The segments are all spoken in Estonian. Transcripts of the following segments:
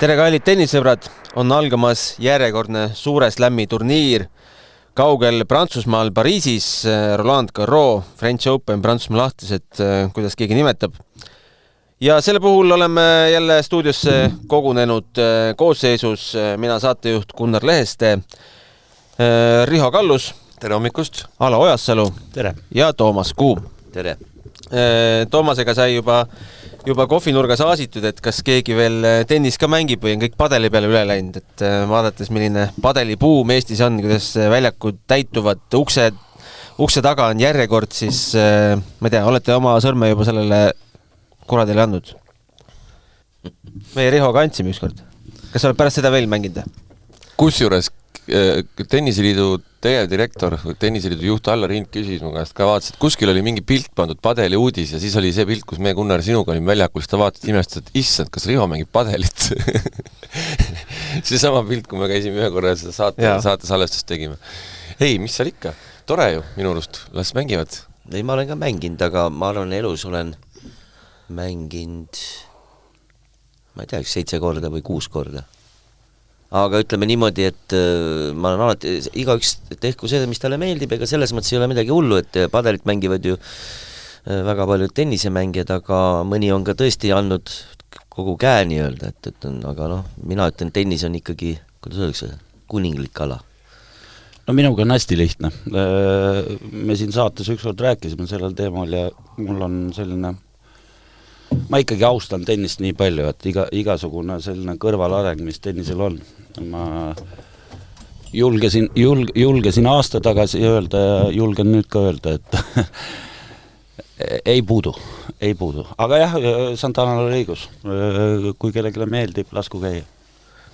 Tere kallid tennisõbrad, on algamas järjekordne suure slammi turniir kaugel Prantsusmaal Pariisis, Roland Garros, French Open, Prantsusmaa lahtised, kuidas keegi nimetab. Ja selle puhul oleme jälle stuudiosse kogunenud koosseisus, mina saatejuht Gunnar Leheste, Riho Kallus. Tere hommikust. Alo Ojassalu. Tere. Ja Toomas Kuum. Tere. Toomasega sai juba kohvinurgas aasitud, et kas keegi veel tennis ka mängib või on kõik padeli peale üle läinud, et vaadates milline padelibuum Eestis on, kuidas väljakud täituvad, ukse taga on järjekord, siis ma ei tea, olete oma sõrme juba sellele kuradile andnud? Meie Rihoga andsime ükskord. Kas oled pärast seda veel mänginud? Kusjuures Tenniseliidu tegevdirektor, Tenniseliidu juht Allar Hint küsis mu käest ka, vaatas, et kuskil oli mingi pilt pandud padeli uudis ja siis oli see pilt, kus me Gunnar sinuga olime väljakul, siis ta vaatas imestas, et issand, kas Riho mängib padelit? See sama pilt, kui me käisime ühe korra seda saate salvestust tegime. Ei, mis seal ikka? Tore ju, minu arust. Las mängivad. Ei, ma olen ka mänginud, aga ma arvan, elus olen mänginud, ma ei tea, 7 korda või 6 korda. Aga ütleme niimoodi, et ma olen alati, igaüks tehku seda, mis talle meeldib, ega selles mõttes ei ole midagi hullu, et padelit mängivad ju väga paljud tennisemängijad, aga mõni on ka tõesti andnud kogu käe nii-öelda, et on, aga mina ütlen, tennis on ikkagi, kuidas öeldakse, kuninglik ala. No minuga on hästi lihtne. Me siin saates ükskord rääkisime sellel teemal ja mul on selline, ma ikkagi austan tennist nii palju, et igasugune selline kõrvalareng, mis tennisel on. Ma julgesin aasta tagasi öelda ja julgen nüüd ka öelda, et ei puudu. Aga jah, Santanal oli õigus. Kui kellelegi meeldib, lasku käia.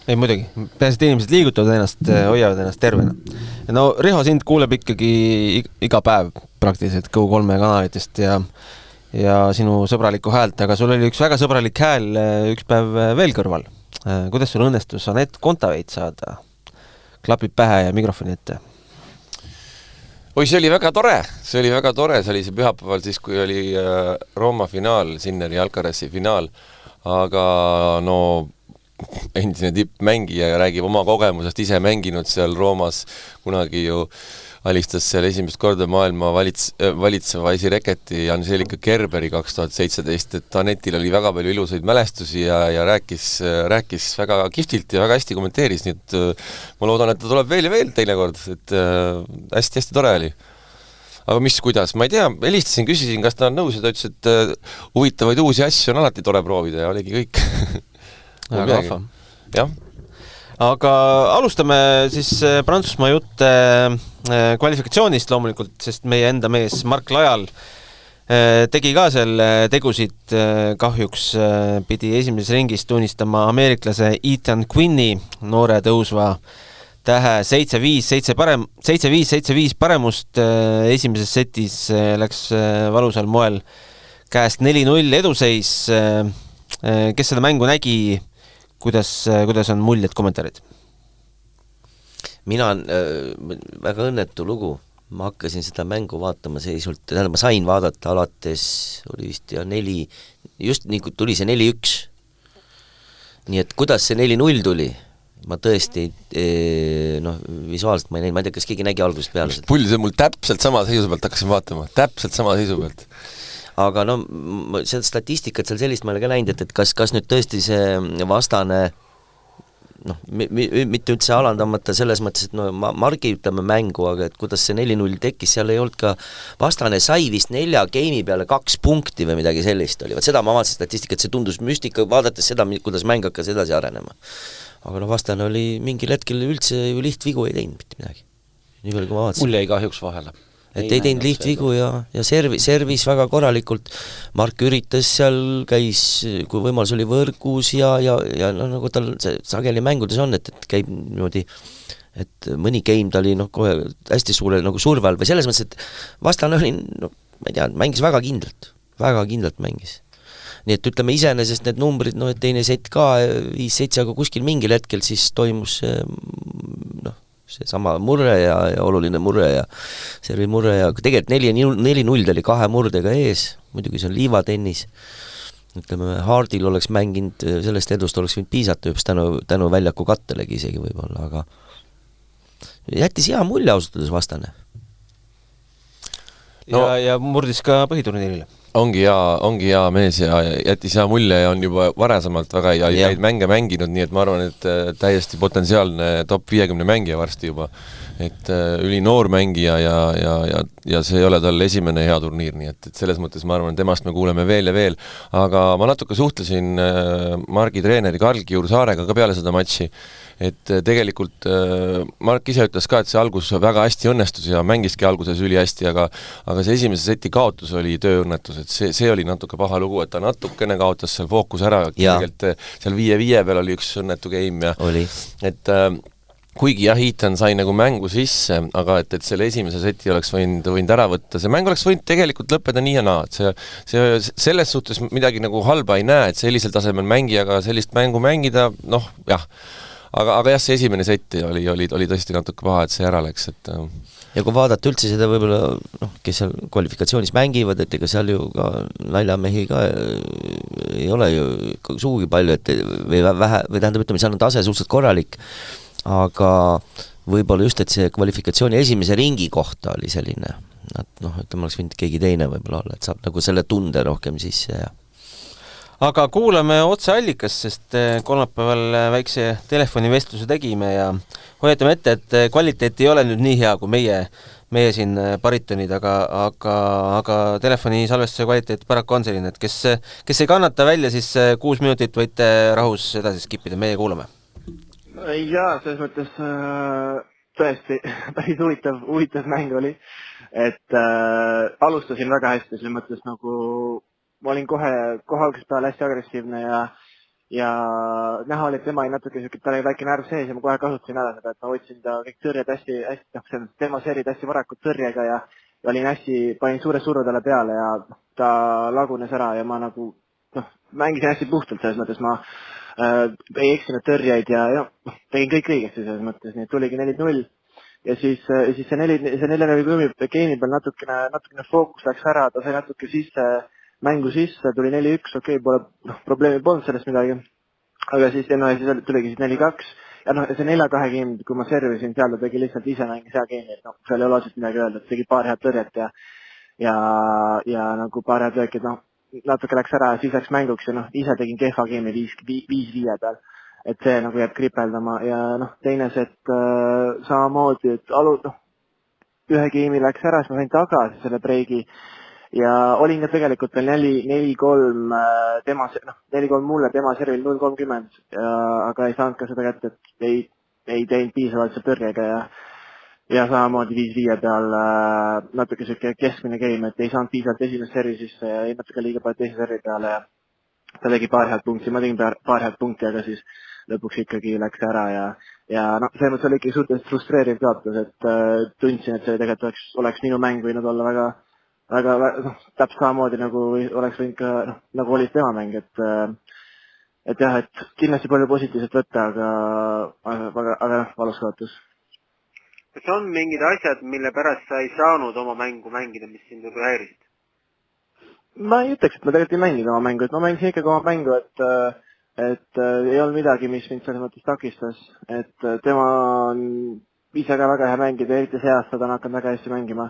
Ei muidugi, peaasi, et inimesed liigutavad ennast, hoiavad ennast tervena. No Riho, sind kuuleb ikkagi iga päev praktiliselt Go3 kanalitest ja sinu sõbralikku häält, aga sul oli üks väga sõbralik hääl üks päev veel kõrval. Kuidas sul õnnestus Anett Kontaveit saada? Klapid pähe ja mikrofoni ette. Oi, see oli väga tore. See oli see pühapäeval siis, kui oli Rooma finaal, Sinneri Alcarezi finaal. Aga endine tippmängija ja räägib oma kogemusest, ise mänginud seal Roomas, kunagi ju alistas seal esimest korda maailma valitseva esireketi Angelika Kerberi 2017, et Anetil oli väga palju ilusaid mälestusi ja rääkis väga kihvtilt ja väga hästi kommenteeris, nii et ma loodan, et ta tuleb veel ja veel teinekord, et hästi-hästi tore oli. Aga kuidas, ma ei tea, helistasin, küsisin, kas ta on nõus ja ta ütles, et huvitavaid uusi asju on alati tore proovida ja oligi kõik. Väga ahva. Jah. Aga alustame siis Prantsusmaa jutte kvalifikatsioonist loomulikult, sest meie enda mees Mark Lajal tegi ka seal tegusid, kahjuks pidi esimeses ringis tunnistama ameeriklase Ethan Quinni, noore tõusva tähe 7-5 paremust. Esimeses setis läks valusal moel käest 4-0 eduseis. Kes seda mängu nägi, kuidas on muljed kommentaarid? Mina on väga õnnetu lugu. Ma hakkasin seda mängu vaatama seisult, ma sain vaadata alates, oli vist ja 4, just nii kui tuli see 4-1. Nii et kuidas see 4-0 tuli? Ma tõesti, visuaalselt ma ei näinud, ma ei tea, kas keegi nägi algusest peale. Pull, see mul täpselt sama seisu pealt hakkasin vaatama, täpselt sama seisu pealt. Aga seda statistikat seal sellist ma olen ka näinud, et kas nüüd tõesti see vastane, mitte üldse alandamata selles mõttes, et Margi ütleme mängu, aga et kuidas see 4-0 tekkis, seal ei olnud ka vastane sai vist 4 game'i peale 2 punkti või midagi sellist oli. Seda ma vaatasin statistikat, see tundus müstika, vaadates seda, kuidas mäng hakkas edasi arenema. Aga vastane oli mingil hetkel üldse ju lihtvigu ei teinud mitte midagi. Nii palju, kui ma vaatasin. Mul jäi kahjuks vahele. Et ei teinud lihtvigu ja servis väga korralikult. Mark üritas seal, käis, kui võimalus oli võrgus ja nagu tal sageli mängudes on, et käib niimoodi, et mõni game ta oli kohe hästi suure surve all või selles mõttes, et vastane oli, ma ei tea, mängis väga kindlalt mängis. Nii et ütleme iseenesest need numbrid, et teine set ka 5-7, aga kuskil mingil hetkel siis toimus see sama murre ja oluline murre ja servi murre ja tegelikult 4-0 oli 2 murdega ees, muidugi see on liivatennis ütleme, Hardil oleks mänginud, sellest edust oleks võinud piisata just tänu väljaku kattelegi isegi võib-olla, aga jättis hea mulje ausalt vastane. No, ja murdis ka põhiturniirile. Ongi hea mees ja jättis hea mulje ja on juba varasemalt väga häid mänge mänginud, nii et ma arvan, et täiesti potentsiaalne top 50 mängija varsti juba. Et ülinoor mängija ja see ei ole tal esimene hea turniir, nii et selles mõttes ma arvan, temast me kuuleme veel ja veel. Aga ma natuke suhtlesin Margi treeneri Karl Kiur-Saarega ka peale seda matši, et tegelikult Mark ise ütles ka, et see algus väga hästi õnnestus ja mängiski alguses ülihästi, aga see esimese seti kaotus oli tööõnnetus, et see oli natuke paha lugu, et ta natukene kaotas seal fookus ära, tegelikult seal 5-5 peal oli üks õnnetu game ja oli. Et kuigi jah, Ethan sai nagu mängu sisse, aga et selle esimese seti oleks võinud ära võtta, see mäng oleks võinud tegelikult lõppeda nii ja naa, et see selles suhtes midagi nagu halba ei näe, et sellisel tasemel mängijaga sellist mängu mängida, noh jah, aga jah, see esimene seti oli tõesti natuke paha, et see ära läks, et ja kui vaadata üldse seda võib-olla, kes seal kvalifikatsioonis mängivad, et ega seal ju ka naljamehi ka ei ole ju sugugi palju, et või tähendab, ütleme, seal on tase suhteliselt korralik, aga võib-olla just, et see kvalifikatsiooni esimese ringi kohta oli selline, et ütleme, oleks võinud keegi teine võib-olla olla, et saab nagu selle tunde rohkem sisse ja aga kuulame otse allikast, sest kolmapäeval väikse telefonivestluse tegime ja hoiatame ette, et kvaliteet ei ole nüüd nii hea kui meie siin baritonid, aga telefonisalvestuse kvaliteet paraku on selline, et kes ei kannata välja, siis 6 minutit võite rahus edasi skipida, meie kuulame. Jaa, selles mõttes tõesti päris huvitav mäng oli, et alustasin väga hästi, selles mõttes nagu ma olin kohe algusest peale hästi agressiivne ja näha oli, et tema oli natuke siuke, tal oli väike närv sees ja ma kohe kasutasin ära seda, et ma võtsin ta kõik tõrjed hästi, tema seerid hästi varakult tõrjega ja panin suure surve talle peale ja ta lagunes ära ja ma nagu mängisin hästi puhtalt selles mõttes, ma ei eksinud tõrjeid ja tegin kõik õigesti selles mõttes, nii et tuligi 4-0 ja siis see 4-0 game'i peal natukene fookus läks ära, ta sai natuke mängu sisse, tuli 4-1, okei, probleemi polnud sellest midagi, aga siis tuligi 4-2 ja see 4-2 game, kui ma servisin seal, ta tegi lihtsalt ise mängis hea game'i, et seal ei ole otseselt midagi öelda, et tegi paar head tõrjet ja nagu paar head lööki, natuke läks ära ja siis läks mänguks ja ise tegin kehva game'i 5-5 peal, et see nagu jääb kripeldama ja teine set samamoodi, et ühe game'i läks ära, siis ma sain tagasi selle breigi ja olin ka tegelikult veel 4-3 4-3 mulle, tema servil 0-30, aga ei saanud ka seda kätte, et ei teinud piisavalt see tõrjega ja samamoodi 5-5 peal natuke siuke keskmine game, et ei saanud piisavalt esimest servi sisse ja ei natuke liiga palju teise servi peale ja ta tegi paar head punkti, ma tegin paar head punkti, aga siis lõpuks ikkagi läks ära ja see mõttes oli ikkagi suhteliselt frustreeriv kaotus, et tundsin, et see tegelikult oleks minu mäng võinud olla väga täpselt samamoodi nagu oleks võinud ka, nagu oli tema mäng, et jah, et kindlasti palju positiivset võtta, aga valus kaotus. Kas on mingid asjad, mille pärast sa ei saanud oma mängu mängida, mis sind võib häirisid? Ma ei ütleks, et ma tegelikult ei mänginud oma mängu, et ma mängisin ikkagi oma mängu, et ei olnud midagi, mis mind selles mõttes takistas, et tema on ise ka väga hea mängida, eriti see aasta ta on hakanud väga hästi mängima.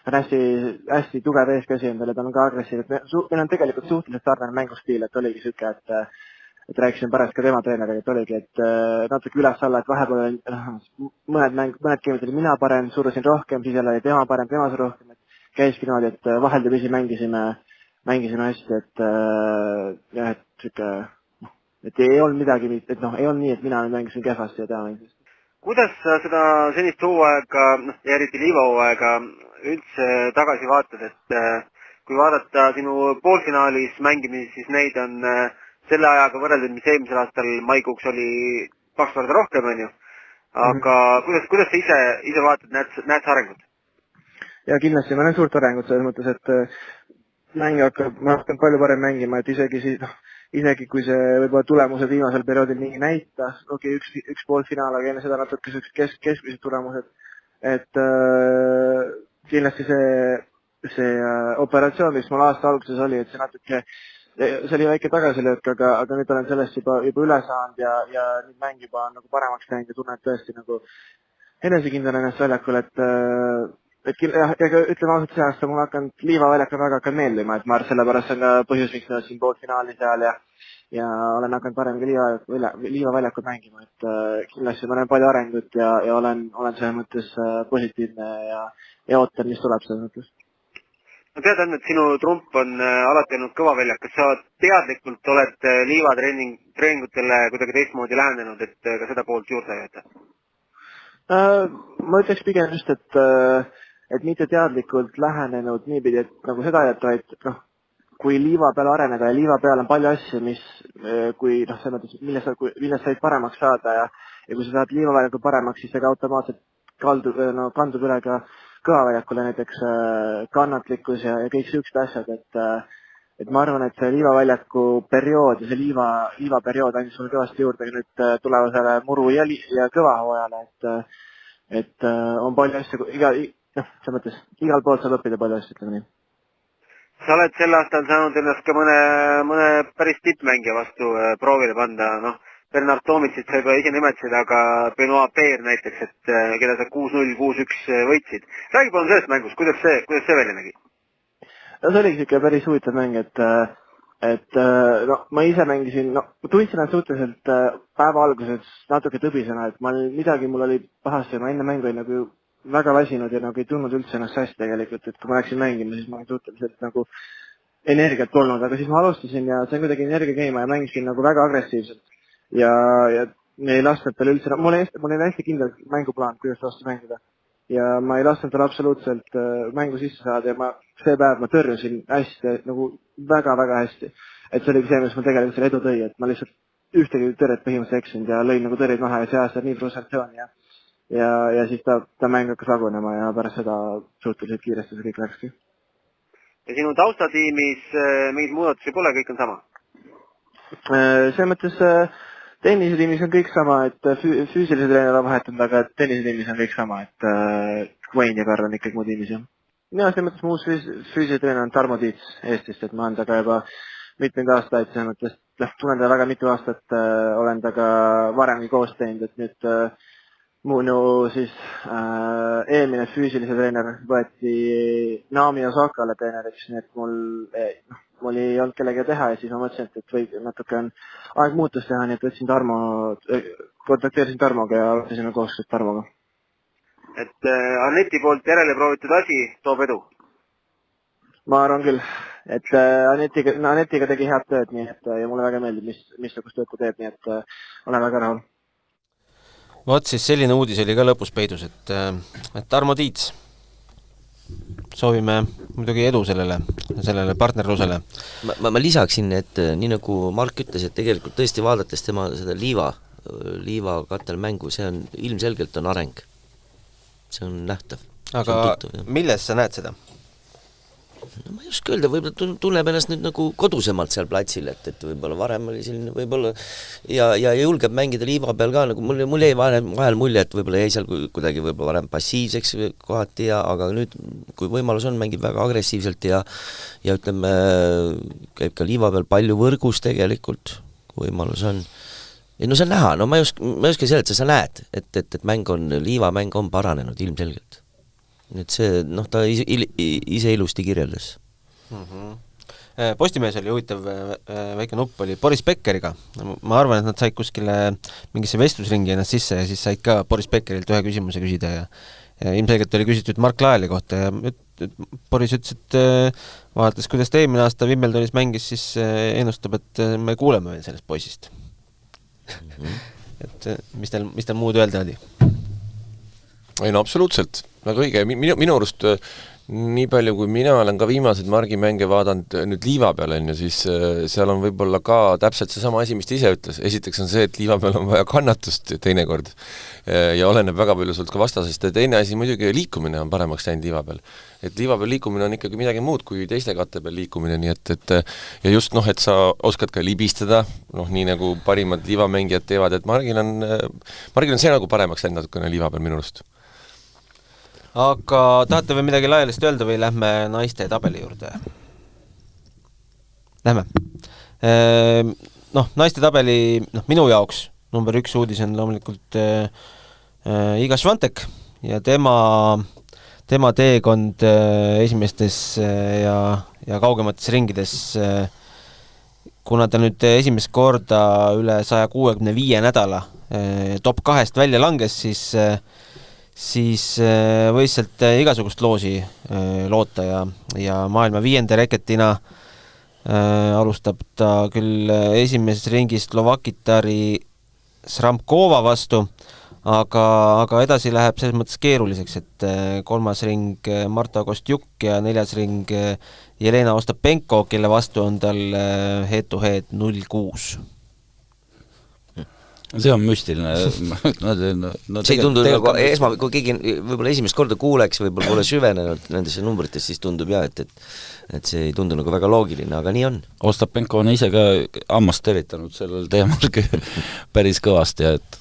Ta on hästi tugev eeskäsi endale, ta on ka agressiiv, et meil on tegelikult suhteliselt sarnane mängustiil, et oligi siuke, et rääkisin pärast ka tema treeneriga, et oligi, et natuke üles-alla, et vahepeal mõned game'id oli mina parem, surusin rohkem, siis jälle oli tema parem, tema sai rohkem, et käiski niimoodi, et vaheldumisi mängisime hästi, et jah, et siuke, et ei olnud midagi, et ei olnud nii, et mina mängisin kehvasti ja tema mängis. Kuidas sa seda senist hooaega, ja eriti liivahooaega üldse tagasi vaatad, et kui vaadata sinu poolfinaalis mängimisi, siis neid on selle ajaga võrreldud, mis eelmisel aastal maikuuks oli 2 korda rohkem, on ju. Aga kuidas sa ise vaatad, näed sa arengut? Ja kindlasti ma näen suurt arengut selles mõttes, et mäng ma hakkan palju parem mängima, et isegi kui see võib-olla tulemused viimasel perioodil nii näita, üks poolfinaal, aga enne seda natuke keskmised tulemused, et kindlasti see operatsioon, mis mul aasta alguses oli, et see natuke see oli väike tagasilöök, aga nüüd olen sellest juba üle saanud ja nüüd mäng juba on nagu paremaks läinud ja tunnen tõesti nagu enesekindel ennast väljakul, ütleme ausalt, see aasta mul hakanud liivaväljakul väga hakanud meeldima, et ma arvan, sellepärast on ka põhjus, miks ma siin poolfinaalis seal ja olen hakanud parem ka liivaväljakul mängima, et kindlasti ma näen palju arengut ja olen selles mõttes positiivne ja ootan, mis tuleb selles mõttes. Ma teadan, et sinu trump on alati olnud kõva väljak. Kas sa teadlikult oled liivatreeningutele kuidagi teistmoodi lähenenud, et ka seda poolt juurde jätta? Ma ütleks pigem just, et mitte teadlikult lähenenud niipidi, et nagu seda jätta, et kui liiva peal areneda ja liiva peal on palju asju, millest said paremaks saada ja kui sa saad liivaväljakul paremaks, siis see ka automaatselt kandub üle ka kõvaväljakule, näiteks kannatlikkus ja kõik siuksed asjad, et ma arvan, et see liivaväljaku periood ja see liivaperiood andis mulle kõvasti juurde nüüd tulevasele muru ja kõva hooajale, et on palju asju, selles mõttes igal pool saab õppida palju asju, ütleme nii. Sa oled sel aastal saanud ennast ka mõne päris tippmängija vastu proovile panda, Bernard Tomitsit sa juba ise nimetasid, aga Benoit Peer näiteks, et keda sa 6-0, 6-1 võitsid. Räägi palun sellest mängust, kuidas see välja nägi? See oli ikka päris huvitav mäng, et ma ise mängisin, tundsin nad suhteliselt päeva alguses natuke tõbisena, et mul oli pahasti, ma enne mängu olin nagu väga väsinud ja nagu ei tundnud üldse ennast hästi tegelikult, et kui ma läksin mängima, siis ma olin suhteliselt nagu energiat polnud, aga siis ma alustasin ja sain kuidagi energia käima ja mängisin nagu väga agressiivselt. Ja ei lasknud tal üldse, mul oli hästi kindel mänguplaan, kuidas vastu mängida. Ja ma ei lasknud tal absoluutselt mängu sisse saada ja see päev ma tõrjusin hästi, nagu väga-väga hästi. Et see oli see, mis mul tegelikult selle edu tõi, et ma lihtsalt ühtegi tõrjet põhimõtteliselt eksinud ja lõin nagu tõrjeid maha ja see aasta nii frustratsioon ja siis ta mäng hakkas lagunema ja pärast seda suhteliselt kiiresti see kõik läkski. Ja sinu taustatiimis mingid muudatusi pole, kõik on sama? See mõttes tennisetiimis on kõik sama, et füüsilise treener on vahetanud, aga tennisetiimis on kõik sama, et Wayne ja Karl on ikkagi mu tiimis. Ja see mõttes mu uus füüsilise treener on Tarmo Tiits Eestist, et ma olen taga juba mitmeid aastaid, see mõttes tunnen ta väga mitu aastat, olen taga varemgi koos teinud, et nüüd minu siis eelmine füüsilise treener võeti Naomi Osakale treeneriks, nii et mul ei olnud kellega teha ja siis ma mõtlesin, et võib natuke on aeg muutust teha, nii et võtsin kontakteerisin Tarmoga ja võtsime koostööd Tarmoga. Et Aneti poolt järele proovitud asi toob edu? Ma arvan küll, et Anetiga tegi head tööd, nii et ja mulle väga meeldib, missugust tööd ta teeb, nii et olen väga rahul. Vaat siis selline uudis oli ka lõpus peidus, et Tarmo Tiits, soovime muidugi edu sellele partnerlusele. Ma lisaksin, et nii nagu Mark ütles, et tegelikult tõesti vaadates tema seda liivakatel mängu, see on ilmselgelt on areng. See on nähtav. Aga milles sa näed seda? No ma ei oska öelda, võib-olla tunneb ennast nüüd nagu kodusemalt seal platsil, et võib-olla varem oli selline võib-olla ja julgeb mängida liiva peal ka, nagu mul jäi vahel mulje, et võib-olla jäi seal kuidagi võib-olla varem passiivseks kohati, aga nüüd, kui võimalus on, mängib väga agressiivselt ja ütleme, käib ka liiva peal palju võrgus tegelikult, kui võimalus on. Ja no see on näha, no ma ei oska seletada, sa näed, et liivamäng on paranenud ilmselgelt. Nüüd see, ta ise ilusti kirjeldas. Postimees oli huvitav väike nupp, oli Boris Beckeriga. Ma arvan, et nad said kuskile mingisse vestlusringi ennast sisse ja siis said ka Boris Beckerilt ühe küsimuse küsida ja ilmselgelt oli küsitud Mark Laeli kohta ja Boris ütles, et vaadates, kuidas ta eelmine aasta Wimbledonis mängis, siis ennustab, et me kuuleme veel sellest poisist. Et mis teil muud öelda oli? Ei no absoluutselt, väga õige. Minu arust nii palju, kui mina olen ka viimased Margi mänge vaadanud nüüd liiva peal, siis seal on võib-olla ka täpselt seesama asi, mis ta ise ütles. Esiteks on see, et liiva peal on vaja kannatust teinekord ja oleneb väga palju sult ka vastasest. Ja teine asi muidugi liikumine on paremaks läinud liiva peal. Et liiva peal liikumine on ikkagi midagi muud kui teiste katte peal liikumine, nii et ja just et sa oskad ka libistada, nii nagu parimad liivamängijad teevad, et Margil on see nagu paremaks läinud natukene liiva peal minu arust. Aga tahate või midagi laialist öelda või lähme naiste tabeli juurde? Lähme. naiste tabeli, minu jaoks number 1 uudis on loomulikult Iga Swiatek ja tema teekond esimestes ja kaugemates ringides, kuna ta nüüd esimest korda üle 165 nädala top 2-st välja langes, siis võis sealt igasugust loosi loota ja maailma 5. reketina alustab ta küll esimeses ringis Slovakitari Sramkova vastu, aga edasi läheb selles mõttes keeruliseks, et 3. ring Marta Kostjuk ja 4. ring Jelena Ostapenko, kelle vastu on tal head-to-head 0-6. See on müstiline. See ei tundu nagu kui keegi võib-olla esimest korda kuuleks, võib-olla pole süvenenud nendesse numbritesse, siis tundub et see ei tundu nagu väga loogiline, aga nii on. Ostapenko on ise ka ammast teritanud sellel teemal päris kõvasti, et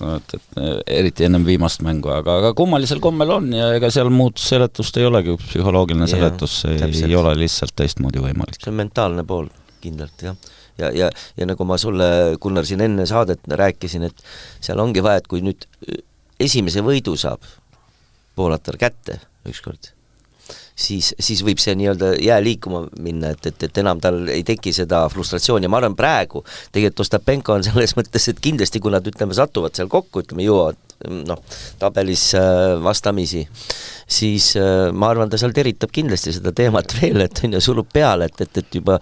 eriti ennem viimast mängu, aga kummalisel kommel on ja ega seal muud seletust ei olegi, psühholoogiline seletus ei ole lihtsalt teistmoodi võimalik. See on mentaalne pool, kindlalt, jah. Ja nagu ma sulle, Gunnar, siin enne saadet rääkisin, et seal ongi vaja, et kui nüüd esimese võidu saab Poolatar kätte ükskord, siis võib see nii-öelda jää liikuma minna, et enam tal ei teki seda frustratsiooni ja ma arvan praegu, tegelikult Ostapenko on selles mõttes, et kindlasti kui nad satuvad seal kokku, jõuavad tabelis vastamisi, siis ma arvan, ta seal teritab kindlasti seda teemat veel, et sulub peale, et juba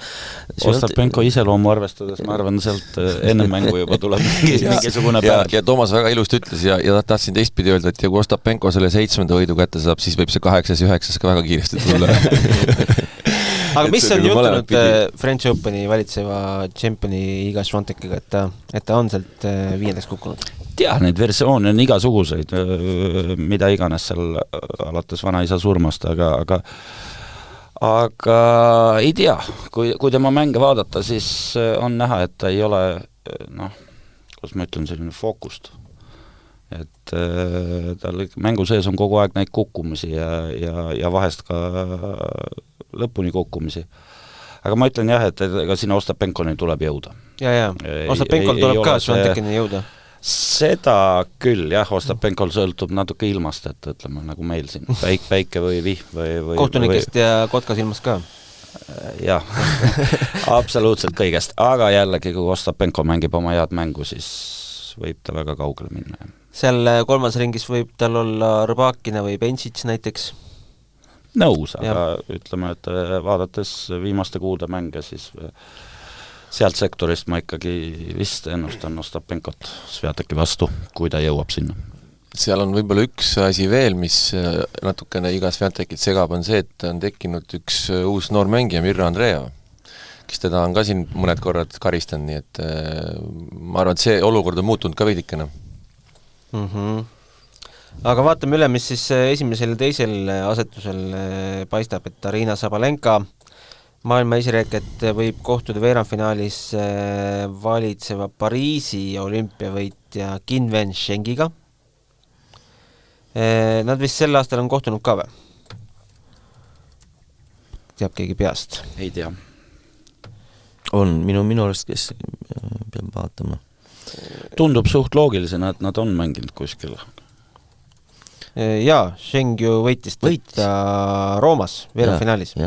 Ostapenko iseloomu arvestades, ma arvan, sealt enne mängu juba tuleb mingisugune päev. Ja Toomas väga ilusti ütles ja tahtsin teistpidi öelda, et kui Ostapenko selle 7. võidu kätte saab, siis võib see 8. ja 9. ka väga kiiresti tulla. Aga mis on juhtunud French Openi valitseva tšempioni Iga Swiatekiga, et ta on sealt 5. kukkunud? Neid versioone on igasuguseid, mida iganes seal alates vanaisa surmast, aga ei tea, kui tema mänge vaadata, siis on näha, et ta ei ole, kuidas ma ütlen, selline fookust. Et tal mängu sees on kogu aeg neid kukkumisi ja vahest ka lõpuni kukkumisi. Aga ma ütlen jah, et ega sinna Ostapenkoni tuleb jõuda. Ja. Ostapenkol tuleb ka Swiatekini jõuda. Seda küll, jah, Ostapenkol sõltub natuke ilmast, et ütleme nagu meil siin päike või vihm või kohtunikest ja Kotkas ilmast ka. Jah, absoluutselt kõigest, aga jällegi, kui Ostapenko mängib oma head mängu, siis võib ta väga kaugele minna. Seal 3. ringis võib tal olla Rõbakina või Benčić näiteks? Nõus, aga ütleme, et vaadates viimaste kuude mänge, siis sealt sektorist ma ikkagi vist ennustan Ostapenkot Swiateki vastu, kui ta jõuab sinna. Seal on võib-olla üks asi veel, mis natukene Iga Swiatekit segab, on see, et on tekkinud üks uus noor mängija, Mirra Andreeva, kes teda on ka siin mõned korrad karistanud, nii et ma arvan, et see olukord on muutunud ka veidikene. Aga vaatame üle, mis siis esimesel ja teisel asetusel paistab, et Arina Sabalenka maailma esireket võib kohtuda veerandfinaalis valitseva Pariisi olümpiavõitja Qinwen Shengiga. Nad vist sel aastal on kohtunud ka või? Teab keegi peast? Ei tea. On minu arust, kes peab vaatama. Tundub suht loogilisena, et nad on mänginud kuskil. Jaa, Sheng ju võitis Roomas veerandfinaalis.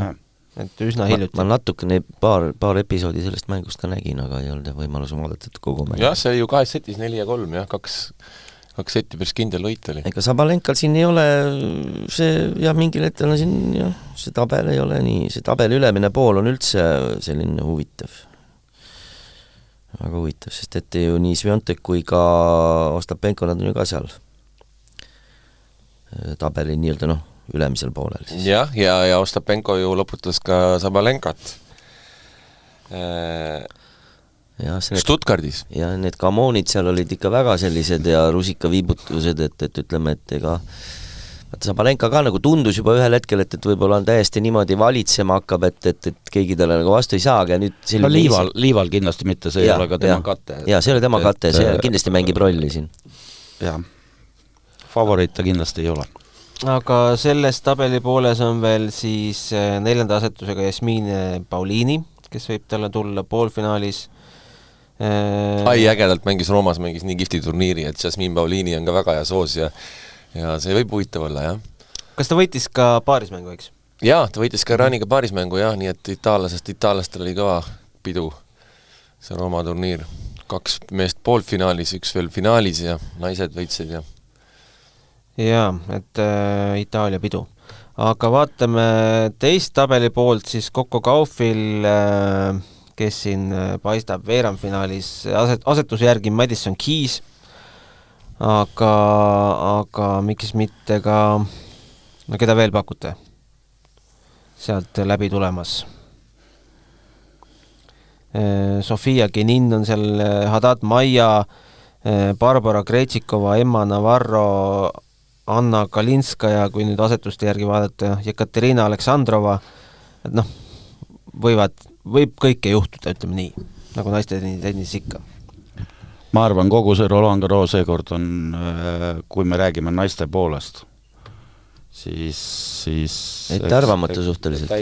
Et üsna hiljuti. Ma natukene paar episoodi sellest mängust ka nägin, aga ei olnud võimalus vaadata kogu mäng. Jah, see ju 2 setis 4-3, jah, 2 seti päris kindel võit oli. Ega Sabalenkal siin ei ole see, ja mingil hetkel on siin, see tabel ei ole nii, see tabeli ülemine pool on üldse selline huvitav. Väga huvitav, sest et ju nii Swiatek kui ka Ostapenko, nad on ju ka seal tabeli nii-öelda ülemisel poolel. Siis. Jah, ja Ostapenko ju lõputas ka Sabalenkat Stuttgardis. Ja need kamoonid seal olid ikka väga sellised ja rusikaviibutused, et ütleme, et ega Sabalenka ka nagu tundus juba ühel hetkel, et võib-olla on täiesti niimoodi valitsema hakkab, et keegi talle nagu vastu ei saa, aga nüüd liival kindlasti mitte, see ei ole ka tema kate. Jaa, see ei ole tema kate, see kindlasti mängib rolli siin. Jah, favoriit ta kindlasti ei ole. Aga selles tabeli pooles on veel siis 4. asetusega Jasmine Paulini, kes võib talle tulla poolfinaalis. Ägedalt mängis Roomas, mängis nii kihvti turniiri, et Jasmin Paulini on ka väga hea soos ja see võib huvitav olla, jah. Kas ta võitis ka paarismängu, eks? Jaa, ta võitis ka Raniga paarismängu, jah, nii et itaallastel oli kõva pidu see Rooma turniir. 2 meest poolfinaalis, 1 veel finaalis ja naised võitsid ja et Itaalia pidu. Aga vaatame teist tabeli poolt, siis Coco Gauffil, kes siin paistab veerandfinaalis asetuse järgi Madison Keys, aga miks mitte ka, no keda veel pakute sealt läbi tulemas? Sofia Genin on seal, Haddad Maia, Barbara Krejtšikova, Emma Navarro, Anna Kalinskaja, kui nüüd asetuste järgi vaadata, Jekaterina Aleksandrova, et noh, võib kõike juhtuda, ütleme nii, nagu naiste tennis ikka. Ma arvan, kogu see Roland Garros seekord on, kui me räägime naiste poolest, siis ettearvamatu suhteliselt.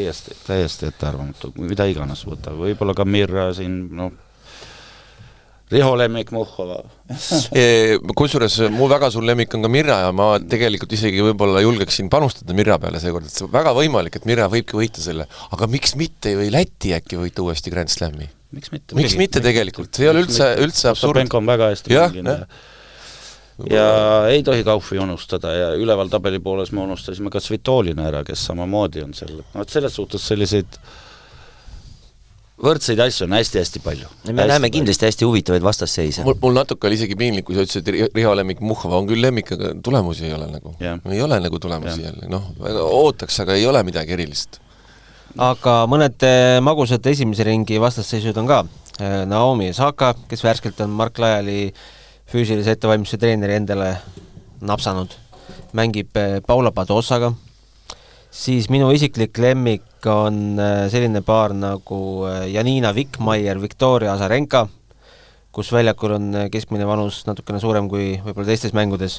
Täiesti ettearvamatu, mida iganes võtta. Võib-olla ka Mirra siin, Riho lemmik Muhhova. Kusjuures mu väga suur lemmik on ka Mirra ja ma tegelikult isegi võib-olla julgeksin panustada Mirra peale seekord, et see on väga võimalik, et Mirra võibki võita selle. Aga miks mitte või Läti äkki võita uuesti Grand Slami? Miks mitte tegelikult? See ei ole üldse absurd. Penko on väga hästi mänginud. Ja ei tohi Kaufi unustada ja üleval tabeli pooles me unustasime ka Svitolina ära, kes samamoodi on seal. Selles suhtes selliseid võrdseid asju on hästi-hästi palju. Me näeme kindlasti hästi huvitavaid vastasseise. Mul natuke oli isegi piinlik, kui sa ütlesid, et Riho lemmik Muhhova on küll lemmik, aga tulemusi ei ole nagu. Ei ole nagu tulemusi jälle. Ootaks, aga ei ole midagi erilist. Aga mõned magusad esimese ringi vastasseisud on ka. Naomi Osaka, kes värskelt on Mark Lajali füüsilise ettevalmistuse treeneri endale napsanud, mängib Paula Badosaga. Siis minu isiklik lemmik on selline paar nagu Janina Vikmaier, Viktoria Azarenka, kus väljakul on keskmine vanus natukene suurem kui võib-olla teistes mängudes.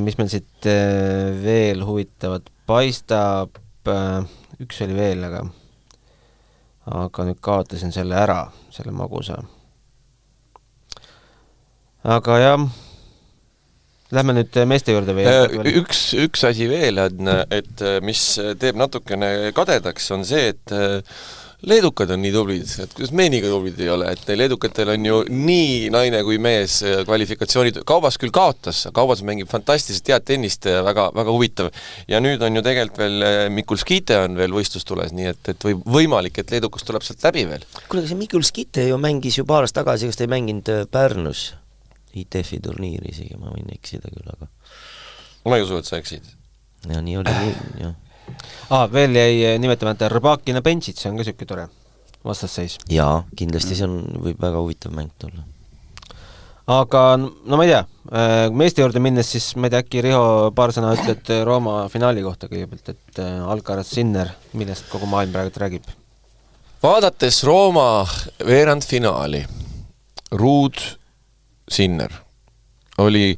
Mis meil siit veel huvitavat paistab, üks oli veel, aga nüüd kaotasin selle ära, selle magusa. Aga jah, lähme nüüd meeste juurde veel. Üks asi veel on, et mis teeb natukene kadedaks, on see, et leedukad on nii tublid, et kuidas me nii tublid ei ole, et leedukatel on ju nii naine kui mees kvalifikatsioonid, Kaubas küll kaotas, Kaubas mängib fantastiliselt head tennist, väga, väga huvitav, ja nüüd on ju tegelikult veel Mikulskite on veel võistlustules, nii et võimalik, et leedukas tuleb sealt läbi veel. Kuule, see Mikulskite ju mängis ju paar aastat tagasi, kas ta ei mänginud Pärnus ITF-i turniiri isegi, ma võin eksida küll, aga ma ei usu, et sa eksid. Ja nii oli, jah. Veel jäi nimetamata Rõbakina Benchit, see on ka siuke tore vastasseis. Jaa, kindlasti see võib väga huvitav mäng tulla. Aga, no ma ei tea, meeste juurde minnes siis, ma ei tea, äkki Riho paar sõna ütled Rooma finaali kohta kõigepealt, et Alcaraz Sinner, millest kogu maailm praegu räägib? Vaadates Rooma veerandfinaali, Ruud Sinner, oli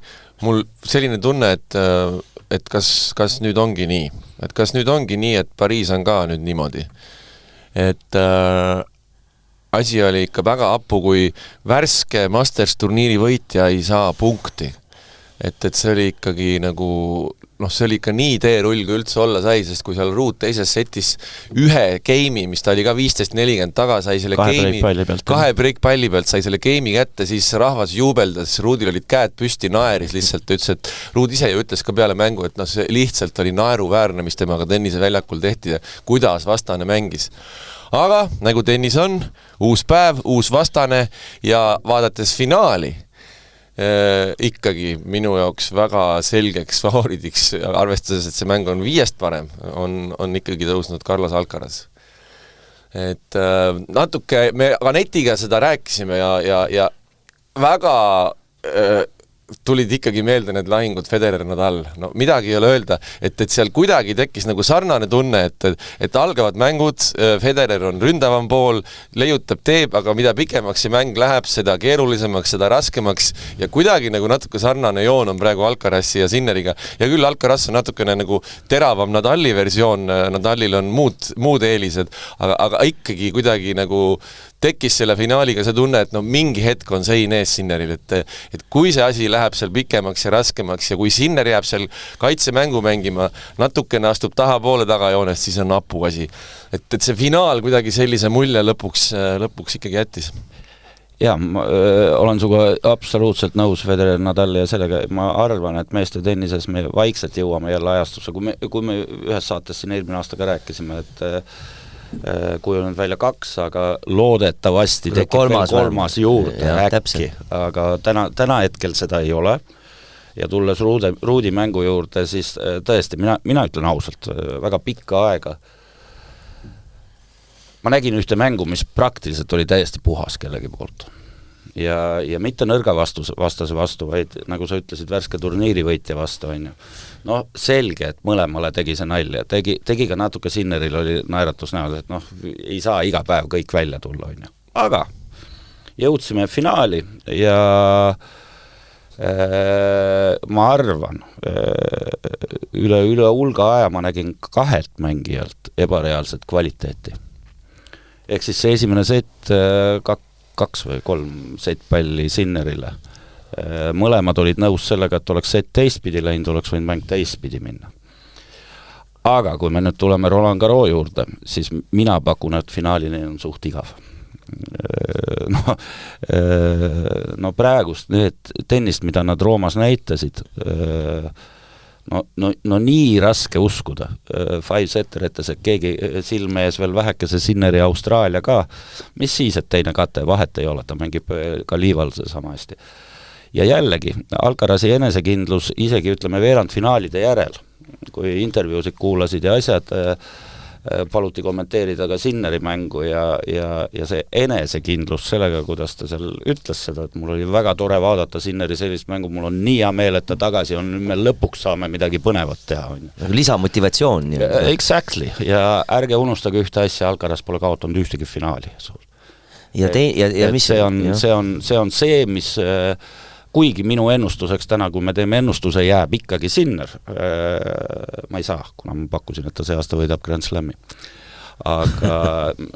mul selline tunne, et kas nüüd ongi nii. Et kas nüüd ongi nii, et Pariis on ka nüüd niimoodi. Et asi oli ikka väga appu, kui värske Masters turniiri võitja ei saa punkti. Et see oli ikkagi nagu, see oli ikka nii teerull, kui üldse olla sai, sest kui seal Ruud teises setis ühe game'i, mis ta oli ka 15-40 taga, sai selle kahe break-palli pealt sai selle game'i kätte, siis rahvas juubeldas, Ruudil olid käed püsti, naeris lihtsalt, ütles, et Ruud ise ju ütles ka peale mängu, et see lihtsalt oli naeruväärne, mis temaga tennise väljakul tehti ja kuidas vastane mängis. Aga nagu tennis on, uus päev, uus vastane ja vaadates finaali, ikkagi minu jaoks väga selgeks favoriidiks, arvestades, et see mäng on 5 parem, on ikkagi tõusnud Carlos Alcaraz. Et natuke, me Anetiga seda rääkisime ja väga tulid ikkagi meelde need lahingud Federer-Nadal. No midagi ei ole öelda, et seal kuidagi tekkis nagu sarnane tunne, et algavad mängud, Federer on ründavam pool, leiutab, teeb, aga mida pikemaks see mäng läheb, seda keerulisemaks, seda raskemaks ja kuidagi nagu natuke sarnane joon on praegu Alcarazi ja Sinneriga. Ja küll Alcaraz on natukene nagu teravam Nadali versioon, Nadalil on muud eelised, aga ikkagi kuidagi nagu tekkis selle finaaliga see tunne, et no mingi hetk on sein ees Sinneril, et kui see asi läheb seal pikemaks ja raskemaks ja kui Sinner jääb seal kaitsemängu mängima, natukene astub tahapoole tagajoonest, siis on apu asi. Et see finaal kuidagi sellise mulje lõpuks ikkagi jättis. Jah, ma olen suga absoluutselt nõus Federer, Nadal ja sellega, ma arvan, et meeste tennises me vaikselt jõuame jälle ajastusse, kui me ühes saates siin eelmine aasta ka rääkisime, et kujunenud välja 2, aga loodetavasti tekib kolmas juurde äkki, aga täna hetkel seda ei ole ja tulles Ruudi mängu juurde, siis tõesti, mina ütlen ausalt, väga pikka aega ma nägin ühte mängu, mis praktiliselt oli täiesti puhas kellegi poolt ja mitte nõrga vastase vastu, vaid nagu sa ütlesid, värske turniirivõitja vastu, on ju. No selge, et mõlemale tegi see nalja, tegi ka natuke Sinneril oli naeratus näol, et ei saa iga päev kõik välja tulla, on ju. Aga jõudsime finaali ja ma arvan, üle hulga aja ma nägin 2 mängijalt ebareaalset kvaliteeti. Ehk siis see esimene set 2 või 3 setpalli Sinnerile. Mõlemad olid nõus sellega, et oleks set teistpidi läinud, oleks võinud mäng teistpidi minna. Aga kui me nüüd tuleme Roland Garros juurde, siis mina pakun, et finaalini on suht igav. No praegust need tennist, mida nad Roomas näitasid, no nii raske uskuda. 5-setter ettes, et keegi silme ees veel vähekese Sinneri Austraalia ka, mis siis, et teine kate, vahet ei ole, ta mängib ka liival sama hästi. Ja jällegi, Alcarazi enesekindlus isegi ütleme veerandfinaalide järel, kui intervjuusid kuulasid ja asjad, paluti kommenteerida ka Sinneri mängu ja see enesekindlus sellega, kuidas ta seal ütles seda, et mul oli väga tore vaadata Sinneri sellist mängu, mul on nii hea meel, et ta tagasi on, me lõpuks saame midagi põnevat teha. Lisamotivatsioon. Exactly, ja ärge unustage ühte asja, Alcaraz pole kaotanud ühtegi finaali. Mis see on see, mis kuigi minu ennustuseks täna, kui me teeme ennustuse, jääb ikkagi Sinner. Ma ei saa, kuna ma pakkusin, et ta see aasta võidab Grand Slami. Aga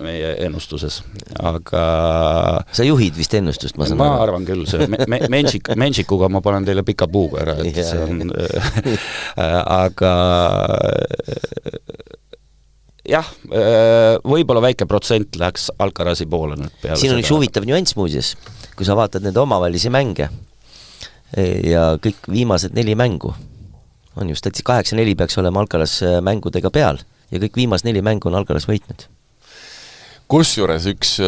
meie ennustuses. Aga sa juhid vist ennustust, ma saan ma arvan küll, see Menšikuga ma panen teile pika puuga ära, et see on aga jah, võib-olla väike protsent läks Alcarazi poole nüüd peale. Siin on üks huvitav nüanss muuseas, kui sa vaatad need omavahelisi mänge ja kõik viimased 4 mängu on just, et 8-4 peaks olema Alcaraz mängudega peal ja kõik viimas 4 mängu on Alcaraz võitnud. Kusjuures üks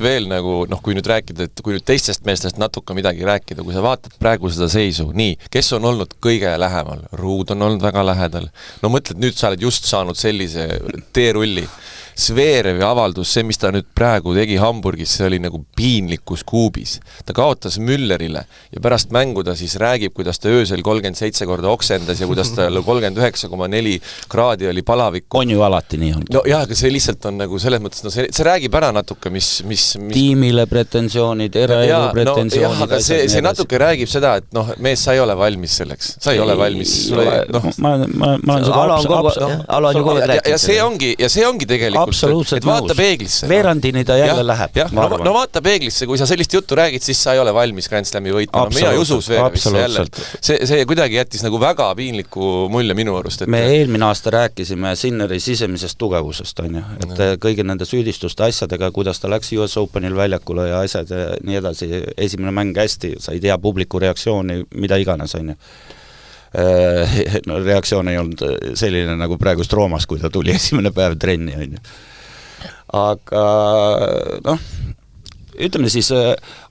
veel nagu, kui nüüd rääkida, et kui nüüd teistest meestest natuke midagi rääkida, kui sa vaatad praegu seda seisu, nii, kes on olnud kõige lähemal? Ruud on olnud väga lähedal. No mõtled, nüüd sa oled just saanud sellise teerulli. Zverevi avaldus, see, mis ta nüüd praegu tegi Hamburgis, see oli nagu piinlikus kuubis. Ta kaotas Müllerile ja pärast mängu ta siis räägib, kuidas ta öösel 37 korda oksendas ja kuidas ta 39,4 kraadi oli palavik. On ju alati nii on. No jah, aga see lihtsalt on nagu selles mõttes, see räägib ära natuke, mis tiimile pretensioonid, eraelu pretensioonid. Jah, aga see natuke räägib seda, et mees, sa ei ole valmis selleks. Sa ei ole valmis. Ja see ongi tegelikult absoluutselt vaata peeglisse. Veerandini ta jälle läheb. No vaata peeglisse, kui sa sellist juttu räägid, siis sa ei ole valmis Grand Slami võitma. Mina ei usu Zverevisse jälle. See kuidagi jättis nagu väga piinliku mulje minu arust. Me eelmine aasta rääkisime Sinneri sisemisest tugevusest, on ju. Et kõigi nende süüdistuste asjadega, kuidas ta läks US Openil väljakule ja asjad ja nii edasi, esimene mäng hästi, sa ei tea publiku reaktsiooni, mida iganes, on ju. Reaktsioon ei olnud selline nagu praegust Roomas, kui ta tuli esimene päev trenni, on ju. Aga ütleme siis,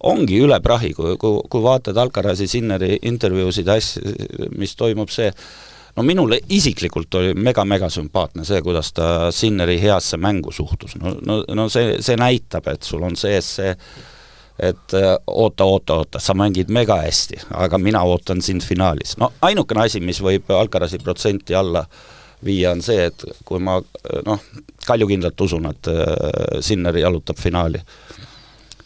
ongi üle prahi, kui vaatad Alcarazi Sinneri intervjuusid, mis toimub see, minule isiklikult oli mega sümpaatne see, kuidas ta Sinneri heasse mängu suhtus. See näitab, et sul on see et oota, sa mängid mega hästi, aga mina ootan sind finaalis. No ainukene asi, mis võib Alcarazi protsenti alla viia, on see, et kui ma kaljukindlalt usun, et Sinner jalutab finaali,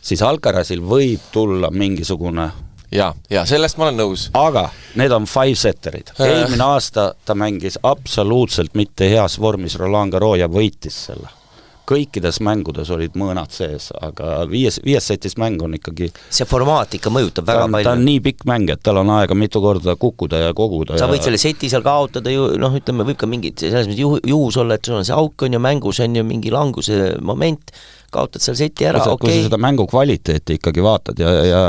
siis Alcarazil võib tulla mingisugune ja sellest ma olen nõus. Aga need on five-setterid. Eelmine aasta ta mängis absoluutselt mitte heas vormis Roland Garros ja võitis selle. Kõikides mängudes olid mõõnad sees, aga viies setis mäng on ikkagi... See formaat ikka mõjutab väga palju. Ta on nii pikk mäng, et tal on aega mitu korda kukkuda ja koguda. Sa võid selle seti seal kaotada, ütleme, võib ka mingid selles mõttes juhus olla, et sul on see auk on ju mängus, on ju mingi languse moment, kaotad seal seti ära, Kui sa seda mängu kvaliteeti ikkagi vaatad ja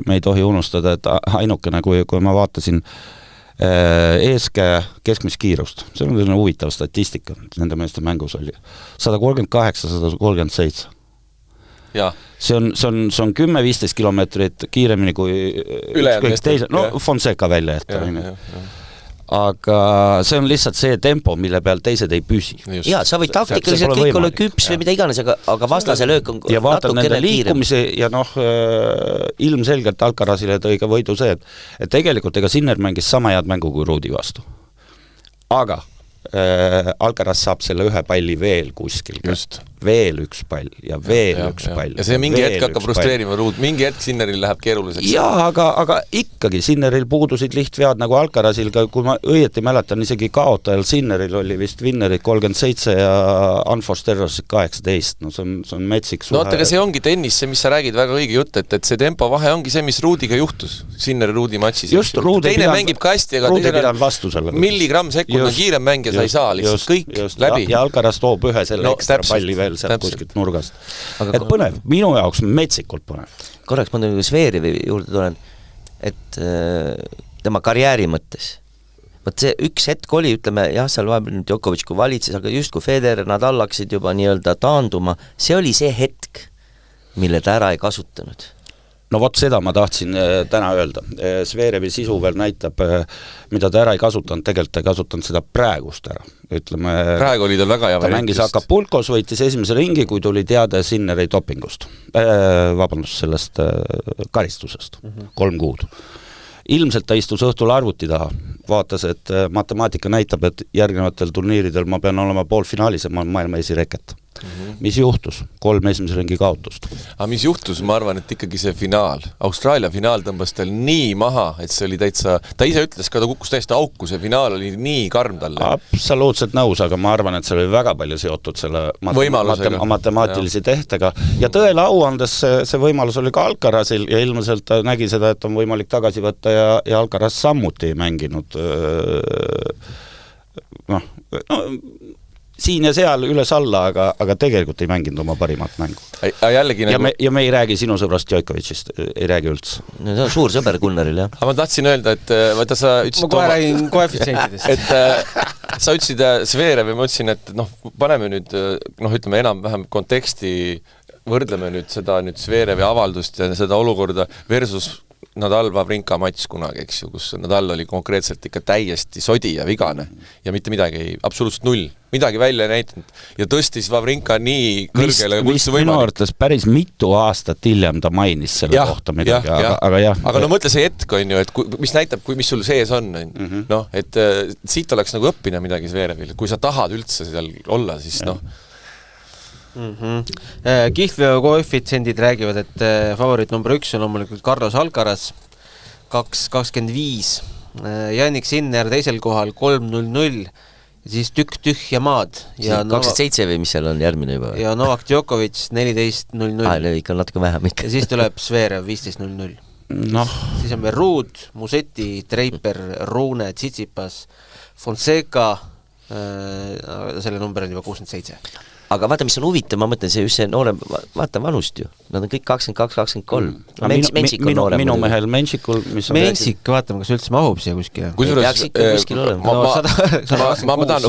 me ei tohi unustada, et ainukene, kui ma vaatasin eeskäe keskmist kiirust, see on selline huvitav statistika, nende meeste mängus oli 138, 137. Ja. See on 10-15 kilomeetrit kiiremini kui ükskõik teise, Fonseca välja ette. Aga see on lihtsalt see tempo, mille peal teised ei püsi. Ja, sa võid taktikaliselt kõik olla küps või mida iganes, aga vastase löök on ja vaatad nende liikumise ja ilmselgelt Alcarazile tõi ka võidu see, et tegelikult ega Sinner mängis sama head mängu kui Ruudi vastu. Aga Alcaraz saab selle ühe palli veel kuskil. Just. Veel üks pall ja veel üks pall. Ja see mingi hetk hakkab frustreerima Ruud, mingi hetk Sinneril läheb keeruliseks. Jaa, aga ikkagi Sinneril puudusid lihtvead nagu Alcarazil, kui ma õieti mäletan, isegi kaotajal Sinneril oli vist Winnerit 37 ja Unforced Errors 18, no see on metsik suhe. No aga see ongi tennis, see mis sa räägid, väga õige jutt, et see tempo vahe ongi see, mis Ruudiga juhtus, Sinner-Ruudi matšis. Just, teine mängib ka hästi, aga milligramm sekund on kiirem mäng ja sa ei saa lihtsalt kõik läbi. Ja Alcaraz toob ühe selle ekstra palli veel sealt kuskilt nurgast. Et põnev, minu jaoks metsikult põnev. Korraks ma Zverevi juurde tulen, et tema karjääri mõttes. Võt see üks hetk oli, ütleme, jah, seal vahepeal Djokovic kui valitses, aga just kui Federer, nad allaksid juba nii-öelda taanduma, see oli see hetk, mille ta ära ei kasutanud. No vot seda ma tahtsin täna öelda. Zverevi sisu veel näitab, mida ta ära ei kasutanud, tegelikult ei kasutanud seda praegust ära. Ütleme, praegu oli tal väga hea ta mängis Acapulcos, võitis esimese ringi, kui tuli teada Sinneri dopingust. Sellest karistusest. 3 kuud. Ilmselt ta istus õhtul arvuti taha, vaatas, et matemaatika näitab, et järgnevatel turniiridel ma pean olema poolfinaalis ja ma olen maailma esireket. Mis juhtus? 3 esimese ringi kaotust. Aga mis juhtus, ma arvan, et ikkagi see finaal. Austraalia finaal tõmbas tal nii maha, et see oli täitsa, ta ise ütles ka, ta kukkus täiesti auku, see finaal oli nii karm talle. Absoluutselt nõus, aga ma arvan, et see oli väga palju seotud selle matemaatilisi tehtega. Ja tõele au andes see võimalus oli ka Alcarazil ja ilmselt ta nägi seda, et on võimalik tagasi võtta ja Alcaraz sammuti mänginud siin ja seal üles-alla, aga tegelikult ei mänginud oma parimat mängu. Ja me ei räägi sinu sõbrast Djokovicist, ei räägi üldse. No see on suur sõber Gunnaril, jah. Aga ma tahtsin öelda, et vaata sa ütlesid... Ma kohe räägin koefitsientidest. Et sa ütlesid Zverev ja ma ütlesin, et paneme nüüd, ütleme enam-vähem konteksti, võrdleme nüüd seda Zverevi avaldust ja seda olukorda versus Nadal Wawrinka matš kunagi, eks ju, kus Nadal oli konkreetselt ikka täiesti sodi ja vigane ja mitte midagi, absoluutselt 0, midagi välja näitanud ja tõstis Wawrinka nii kõrgele vist minu arvates päris mitu aastat hiljem ta mainis selle kohta midagi, aga jah. Aga no mõtle see hetk on ju, et mis näitab, mis sul sees on, et siit oleks nagu õppida midagi Zverevil, kui sa tahad üldse seal olla, siis Kihlveo koefitsendid räägivad, et favoriit number 1 on loomulikult Carlos Alcaraz 2.25, Jannik Sinner teisel kohal 3.00 ja siis tükk tühja maad ja 27 või mis seal on järgmine juba ja Novak Djokovic 14.00 ikka natuke vähem ikka ja siis tuleb Zverev 15.00 siis on veel Ruud, Musetti, Draper, Rune, Tsitsipas, Fonseca selle number on juba 67 aga vaata, mis on huvitav, ma mõtlen, see just see noorem, vaata vanust ju, nad on kõik 22-23. Mensik on noorem. Minu mehel Mensikul, mis on Mensik, vaatame, kas üldse mahub siia kuskile. Peaks ikka kuskil olema. Ma tahan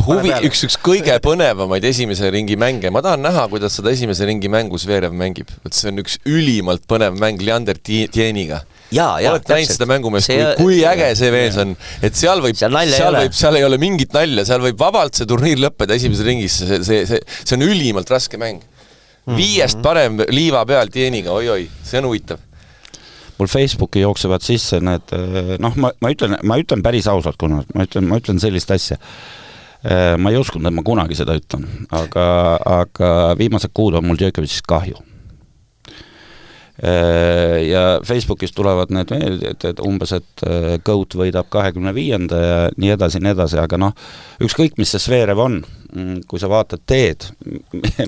üks kõige põnevamaid esimese ringi mänge, ma tahan näha, kuidas seda esimese ringi mängu Zverev mängib. See on üks ülimalt põnev mäng Leander Tieniga. Oled näinud seda mängumeest, kui äge see vees on, et seal ei ole mingit nalja, seal võib vabalt see turniir lõppeda esimese ringis, see on ülimalt raske mäng. 5 parem liiva peal Tieniga, oi-oi, see on huvitav. Mul Facebooki jooksevad sisse need, ma ütlen päris ausalt, kuna ma ütlen sellist asja. Ma ei uskunud, et ma kunagi seda ütlen, aga viimased kuud on mul Djokovicist kahju. Ja Facebookis tulevad need et umbes, et Goat võidab 25. ja nii edasi, aga ükskõik, mis see Zverev on, kui sa vaatad teed,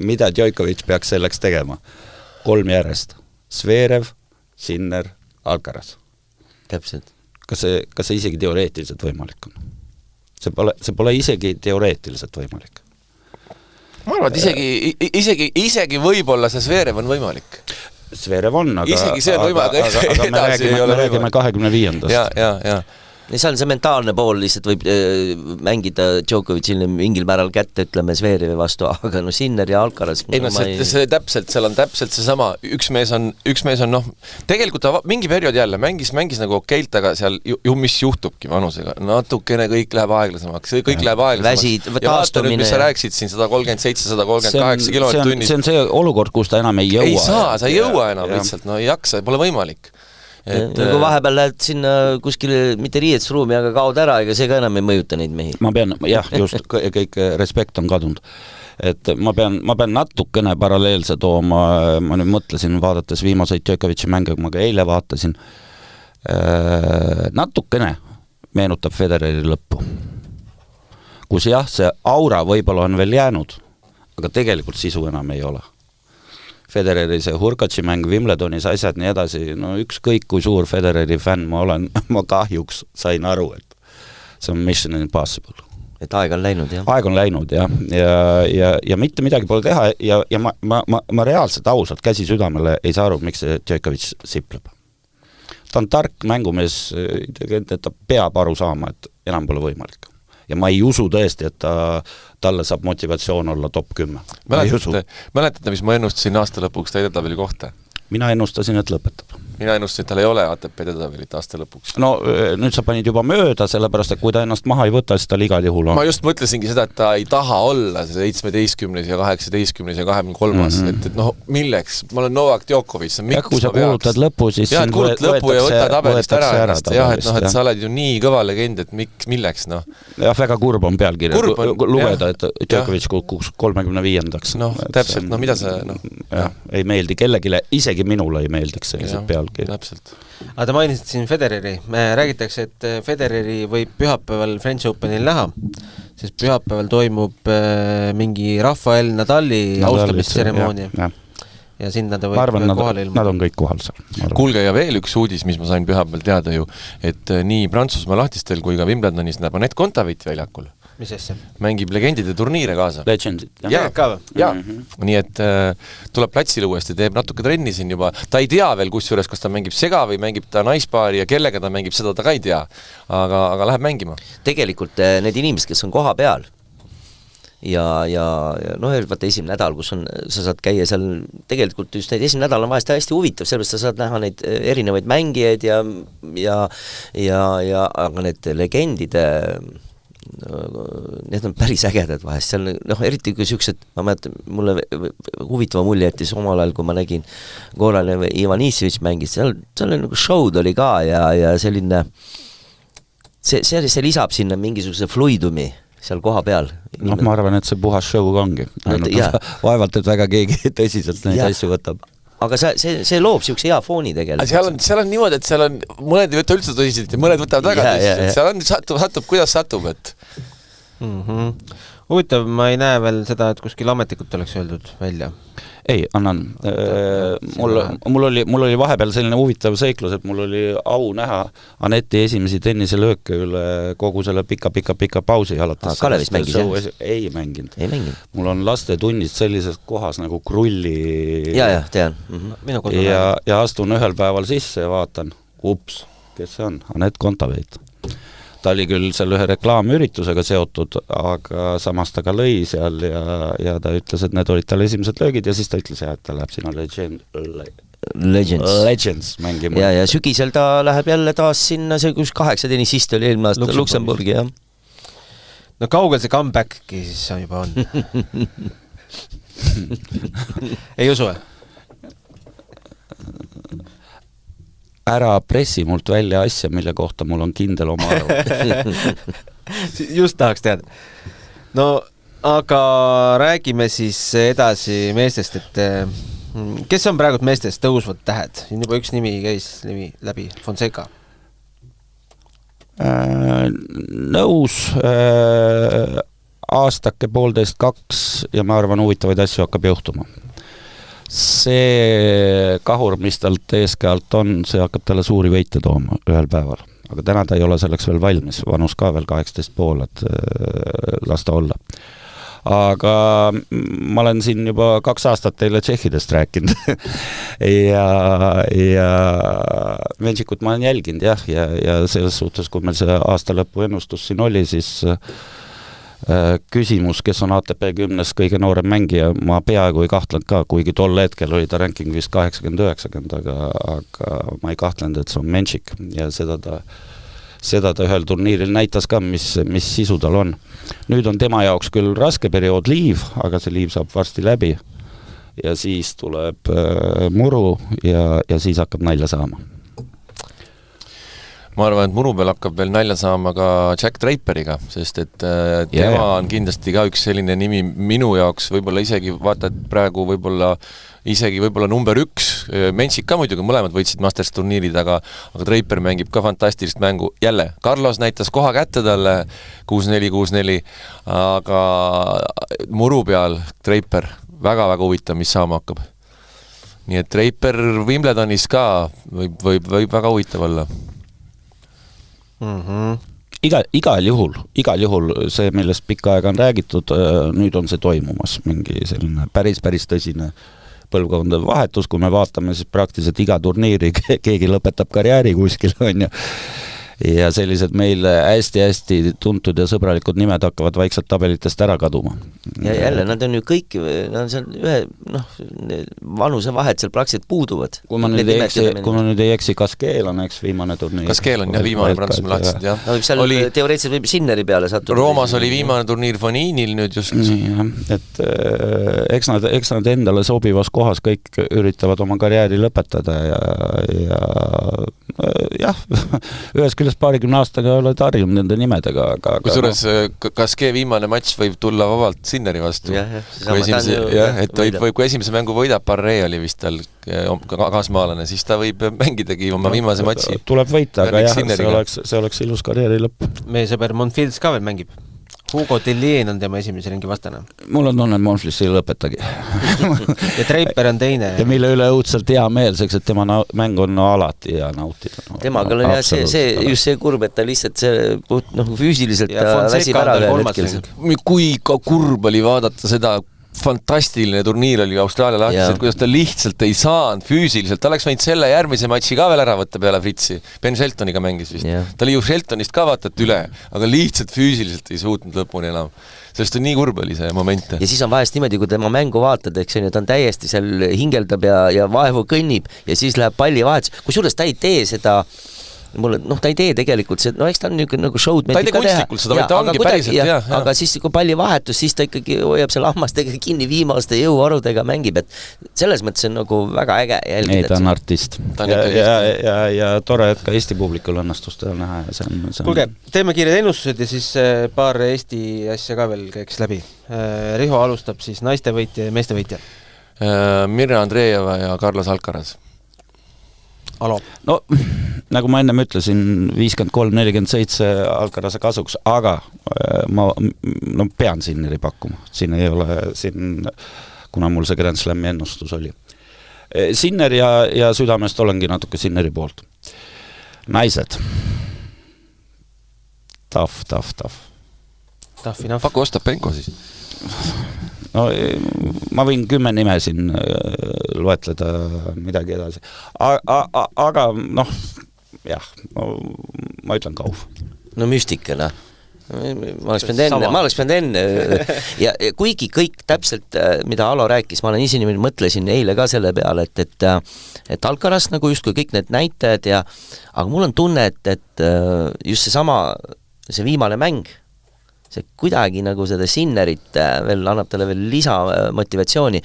mida Djokovic peaks selleks tegema. 3 järjest. Zverev, Sinner, Alcaraz. Täpselt. Kas see isegi teoreetiliselt võimalik on? See pole isegi teoreetiliselt võimalik. Ma arvan, et isegi võib-olla see Zverev on võimalik. Zverev on, aga isegi see on võimalik, aga me räägime 25. Ja. Ja see on see mentaalne pool, lihtsalt võib mängida Djokovicile mingil määral kätte, ütleme Zverevi vastu, aga Sinner ja Alcaraz see täpselt, seal on täpselt see sama, üks mees on tegelikult ta mingi periood jälle mängis nagu okeilt, aga seal mis juhtubki vanusega, natukene kõik läheb aeglasemaks, Väsid, ja vaata nüüd, mis sa rääksid siin 137-138 km/h. See on see olukord, kus ta enam ei jõua. Sa ei jõua enam lihtsalt, ei jaksa, pole võimalik. Kui vahepeal lähed sinna kuskile mitte riietusruumi, aga kaod ära, ega see ka enam ei mõjuta neid mehi. Ma pean, just kõik respekt on kadunud. Et ma pean natukene paralleelse tooma, ma nüüd mõtlesin, vaadates viimaseid Djokovici mänge, kui ma ka eile vaatasin, natukene meenutab Federeri lõppu. Kus see aura võib-olla on veel jäänud, aga tegelikult sisu enam ei ole. Federeri see Hurkaczi mäng, Wimbledonis asjad, nii edasi, ükskõik kui suur Federeri fänn ma olen, ma kahjuks sain aru, et see on mission impossible. Et aeg on läinud, jah. Aeg on läinud, jah. Ja mitte midagi pole teha ja ma reaalselt ausalt käsi südamele ei saa aru, miks see Djokovic sipleb. Ta on tark mängumees, et ta peab aru saama, et enam pole võimalik. Ja ma ei usu tõesti, et talle saab motivatsioon olla top 10. Mäletate, mis ma ennustasin aasta lõpuks ta edetabeli kohta? Mina ennustasin, et lõpetab. Mina ennustasin, et tal ei ole ATP edetabelit aasta lõpuks. No nüüd sa panid juba mööda, sellepärast, et kui ta ennast maha ei võta, siis tal igal juhul on. Ma just mõtlesingi seda, et ta ei taha olla 17. ja 18. ja 23. Et milleks? Ma olen Novak Djokovic, ja kui sa kuulutad lõpu, siis ja kuulutad lõpu ja võtta tabelist ära ennast. Jah, et sa oled ju nii kõva legend, et milleks, Jah, väga kurb on pealkirja lugeda, et Djokovic kukuks 35. Täpselt, mida sa... Ei meeldi kellegile, isegi minule ei meeldiks sellised pealkirja. Täpselt. Aga ta mainisid siin Federeri. Räägitakse, et Federeri võib pühapäeval French Openil näha, sest pühapäeval toimub mingi Rafael Nadali austamistseremoonia. Ja sinna ta võib kohale ilma. Nad on kõik kohal seal. Kuulge, ja veel üks uudis, mis ma sain pühapäeval teada ju, et nii Prantsusmaa lahtistel kui ka Wimbledonis näeb Anett Kontaveit väljakul. Mis asja? Mängib legendide turniire kaasa. Legendid. Ja. Nii et tuleb platsile uuesti, teeb natuke trenni siin juba. Ta ei tea veel kusjuures, kas ta mängib sega või mängib ta naispaari ja kellega ta mängib, seda ta ka ei tea. Aga läheb mängima. Tegelikult need inimesed, kes on koha peal ja vaata esimene nädal, kus sa saad käia seal, tegelikult just neid esimene nädal on vahest hästi huvitav, sellepärast sa saad näha neid erinevaid mängijaid ja aga need legendide need on päris ägedad vahest, seal eriti kui siuksed, ma mäletan, mulle huvitava mulje jättis omal ajal, kui ma nägin Goran Ivanisevic mängis, seal nagu show'd oli ka ja selline see lisab sinna mingisuguse fluidumi seal koha peal. Ma arvan, et see puhas show ongi. Vaevalt, et väga keegi tõsiselt neid asju võtab. Aga see loob siukse hea fooni tegelikult. Seal on niimoodi, et seal on mõned ei võta üldse tõsiselt ja mõned võtavad väga tõsiselt. Seal on satub, kuidas satub, et... Huvitav, ma ei näe veel seda, et kuskil ametlikult oleks öeldud välja. Ei, annan. Mul oli vahepeal selline huvitav seiklus, et mul oli au näha Aneti esimesi tenniselööke üle kogu selle pika pausi alates. Kalevis mängis, jah? Ei mänginud. Ei mänginud. Mul on lastetunnist sellises kohas nagu Krulli. Ja, tean. Ja astun ühel päeval sisse ja vaatan, ups, kes see on? Anett Kontaveit. Ta oli küll seal ühe reklaamüritusega seotud, aga samas ta ka lõi seal ja ta ütles, et need olid tal esimesed löögid ja siis ta ütles, et ta läheb sinna Legends mängima. Ja sügisel ta läheb jälle taas sinna, see kus 8 tennisist oli eelmine aasta Luksemburgi, jah. No kaugel see comebackki siis juba on? ei usu? Ära pressi mult välja asja, mille kohta mul on kindel oma arvamus. Just tahaks teada. No aga räägime siis edasi meestest, et kes on praegu meestest tõusvad tähed? Siin juba üks nimi käis läbi, Fonseca. Nõus, aastake 1,5-2 ja ma arvan, huvitavaid asju hakkab juhtuma. See kahur, mis talt eeskäalt on, see hakkab talle suuri võite tooma ühel päeval. Aga täna ta ei ole selleks veel valmis, vanus ka veel 18,5, et las ta olla. Aga ma olen siin juba 2 aastat teile tšehhidest rääkinud ja Menšikut ma olen jälginud jah, ja selles suhtes, kui meil see aasta lõpu ennustus siin oli, siis küsimus, kes on ATP 10 kõige noorem mängija, ma peaaegu ei kahtlenud ka, kuigi tol hetkel oli ta ranking vist 80-90, aga ma ei kahtlenud, et see on Menšik ja seda ta ühel turniiril näitas ka, mis sisu tal on. Nüüd on tema jaoks küll raske periood liiv, aga see liiv saab varsti läbi ja siis tuleb muru ja siis hakkab nalja saama. Ma arvan, et muru peal hakkab veel nalja saama ka Jack Draperiga, sest et tema on kindlasti ka üks selline nimi minu jaoks, võib-olla isegi vaata, et praegu võib-olla number 1, Menšik ka muidugi, mõlemad võitsid Masters turniirid, aga Draper mängib ka fantastilist mängu. Jälle, Carlos näitas koha kätte talle 6-4, aga muru peal Draper, väga-väga huvitav, mis saama hakkab. Nii et Draper Wimbledonis ka võib väga huvitav olla. Igal juhul see, millest pikka aega on räägitud, nüüd on see toimumas, mingi selline päris tõsine põlvkondade vahetus, kui me vaatame, siis praktiliselt iga turniiri keegi lõpetab karjääri kuskil, on ju. Ja sellised meil hästi tuntud ja sõbralikud nimed hakkavad vaikselt tabelitest ära kaduma. Ja jälle, nad on ju kõik, nad on seal ühe, vanuse vahed seal praktiliselt puuduvad. Kui ma nüüd ei eksi, Kaskeel on viimane turniir. Kaskeel on viimane Prantsusmaa lahtsid, jah. Seal teoreetiliselt võib Sinneri peale sattuda. Roomas oli viimane turniir Foninil nüüd just. Et eks nad endale sobivas kohas kõik üritavad oma karjääri lõpetada ja ühes küljest 20 aastaga oled harjunud nende nimedega, aga kusjuures Kaske viimane matš võib tulla vabalt Sinneri vastu. Kui esimese mängu võidab, Parre oli vist tal kaasmaalane, siis ta võib mängidagi oma viimase matši. Tuleb võita, aga jah, see oleks ilus karjääri lõpp. Meie sõber Monfils ka veel mängib. Hugo Tillien on tema esimese ringi vastane. Mul on tunne, et Monfils ei lõpetagi. Ja Draper on teine. Ja mille üle õudselt hea meelseks, et tema mäng on alati hea nautida. Temaga on just see kurb, et ta lihtsalt füüsiliselt väsib ära ühel hetkel. Kui ka kurb oli vaadata seda fantastiline turniir oli Austraalia lahtised, kuidas ta lihtsalt ei saanud füüsiliselt, ta oleks võinud selle järgmise matši ka veel ära võtta peale Fritzi. Ben Sheltoniga mängis vist. Ta oli ju Sheltonist ka vaatat üle, aga lihtsalt füüsiliselt ei suutnud lõpuni enam. Sellest on nii kurb oli see moment. Ja siis on vahest niimoodi, kui tema mängu vaatad, eks ta on täiesti seal hingeldab ja vaevu kõnnib ja siis läheb palli vahetus. Kusjuures ta ei tee seda ta ei tee tegelikult see, eks ta on nagu show'd ta ei tee kunstlikult seda, vaid ta ongi päriselt, aga siis kui palli vahetus, siis ta ikkagi hoiab seal hammastega kinni viimaste jõuarudega mängib, et selles mõttes on nagu väga äge jälgida. Ei, ta on artist. Ja tore, et ka Eesti publikul õnnestus teda näha. Kuulge, teeme kiired ennustused ja siis paar Eesti asja ka veel käiks läbi. Riho alustab siis naiste võitja ja meeste võitja. Mirja Andreeva ja Carlos Alcaraz. Alo. No, nagu ma ennem ütlesin, 53-47 Alcaraza kasuks, aga ma pean Sinneri pakkuma. Siin ei ole, kuna mul see Grand Slami ennustus oli. Sinner ja südamest olengi natuke Sinneri poolt. Naised. Tough. Paku Ostapenko siis. No, ma võin 10 nime siin loetleda midagi edasi. Aga ma ütlen Kauf. No müstikana. Ma oleks pidanud enne. Ja kuigi kõik täpselt, mida Alo rääkis, ma olen ise mõtlesin eile ka selle peale, et Alcaraz nagu justkui kõik need näitajad aga mul on tunne, et just see viimane mäng see kuidagi nagu seda Sinnerit veel annab talle veel lisamotivatsiooni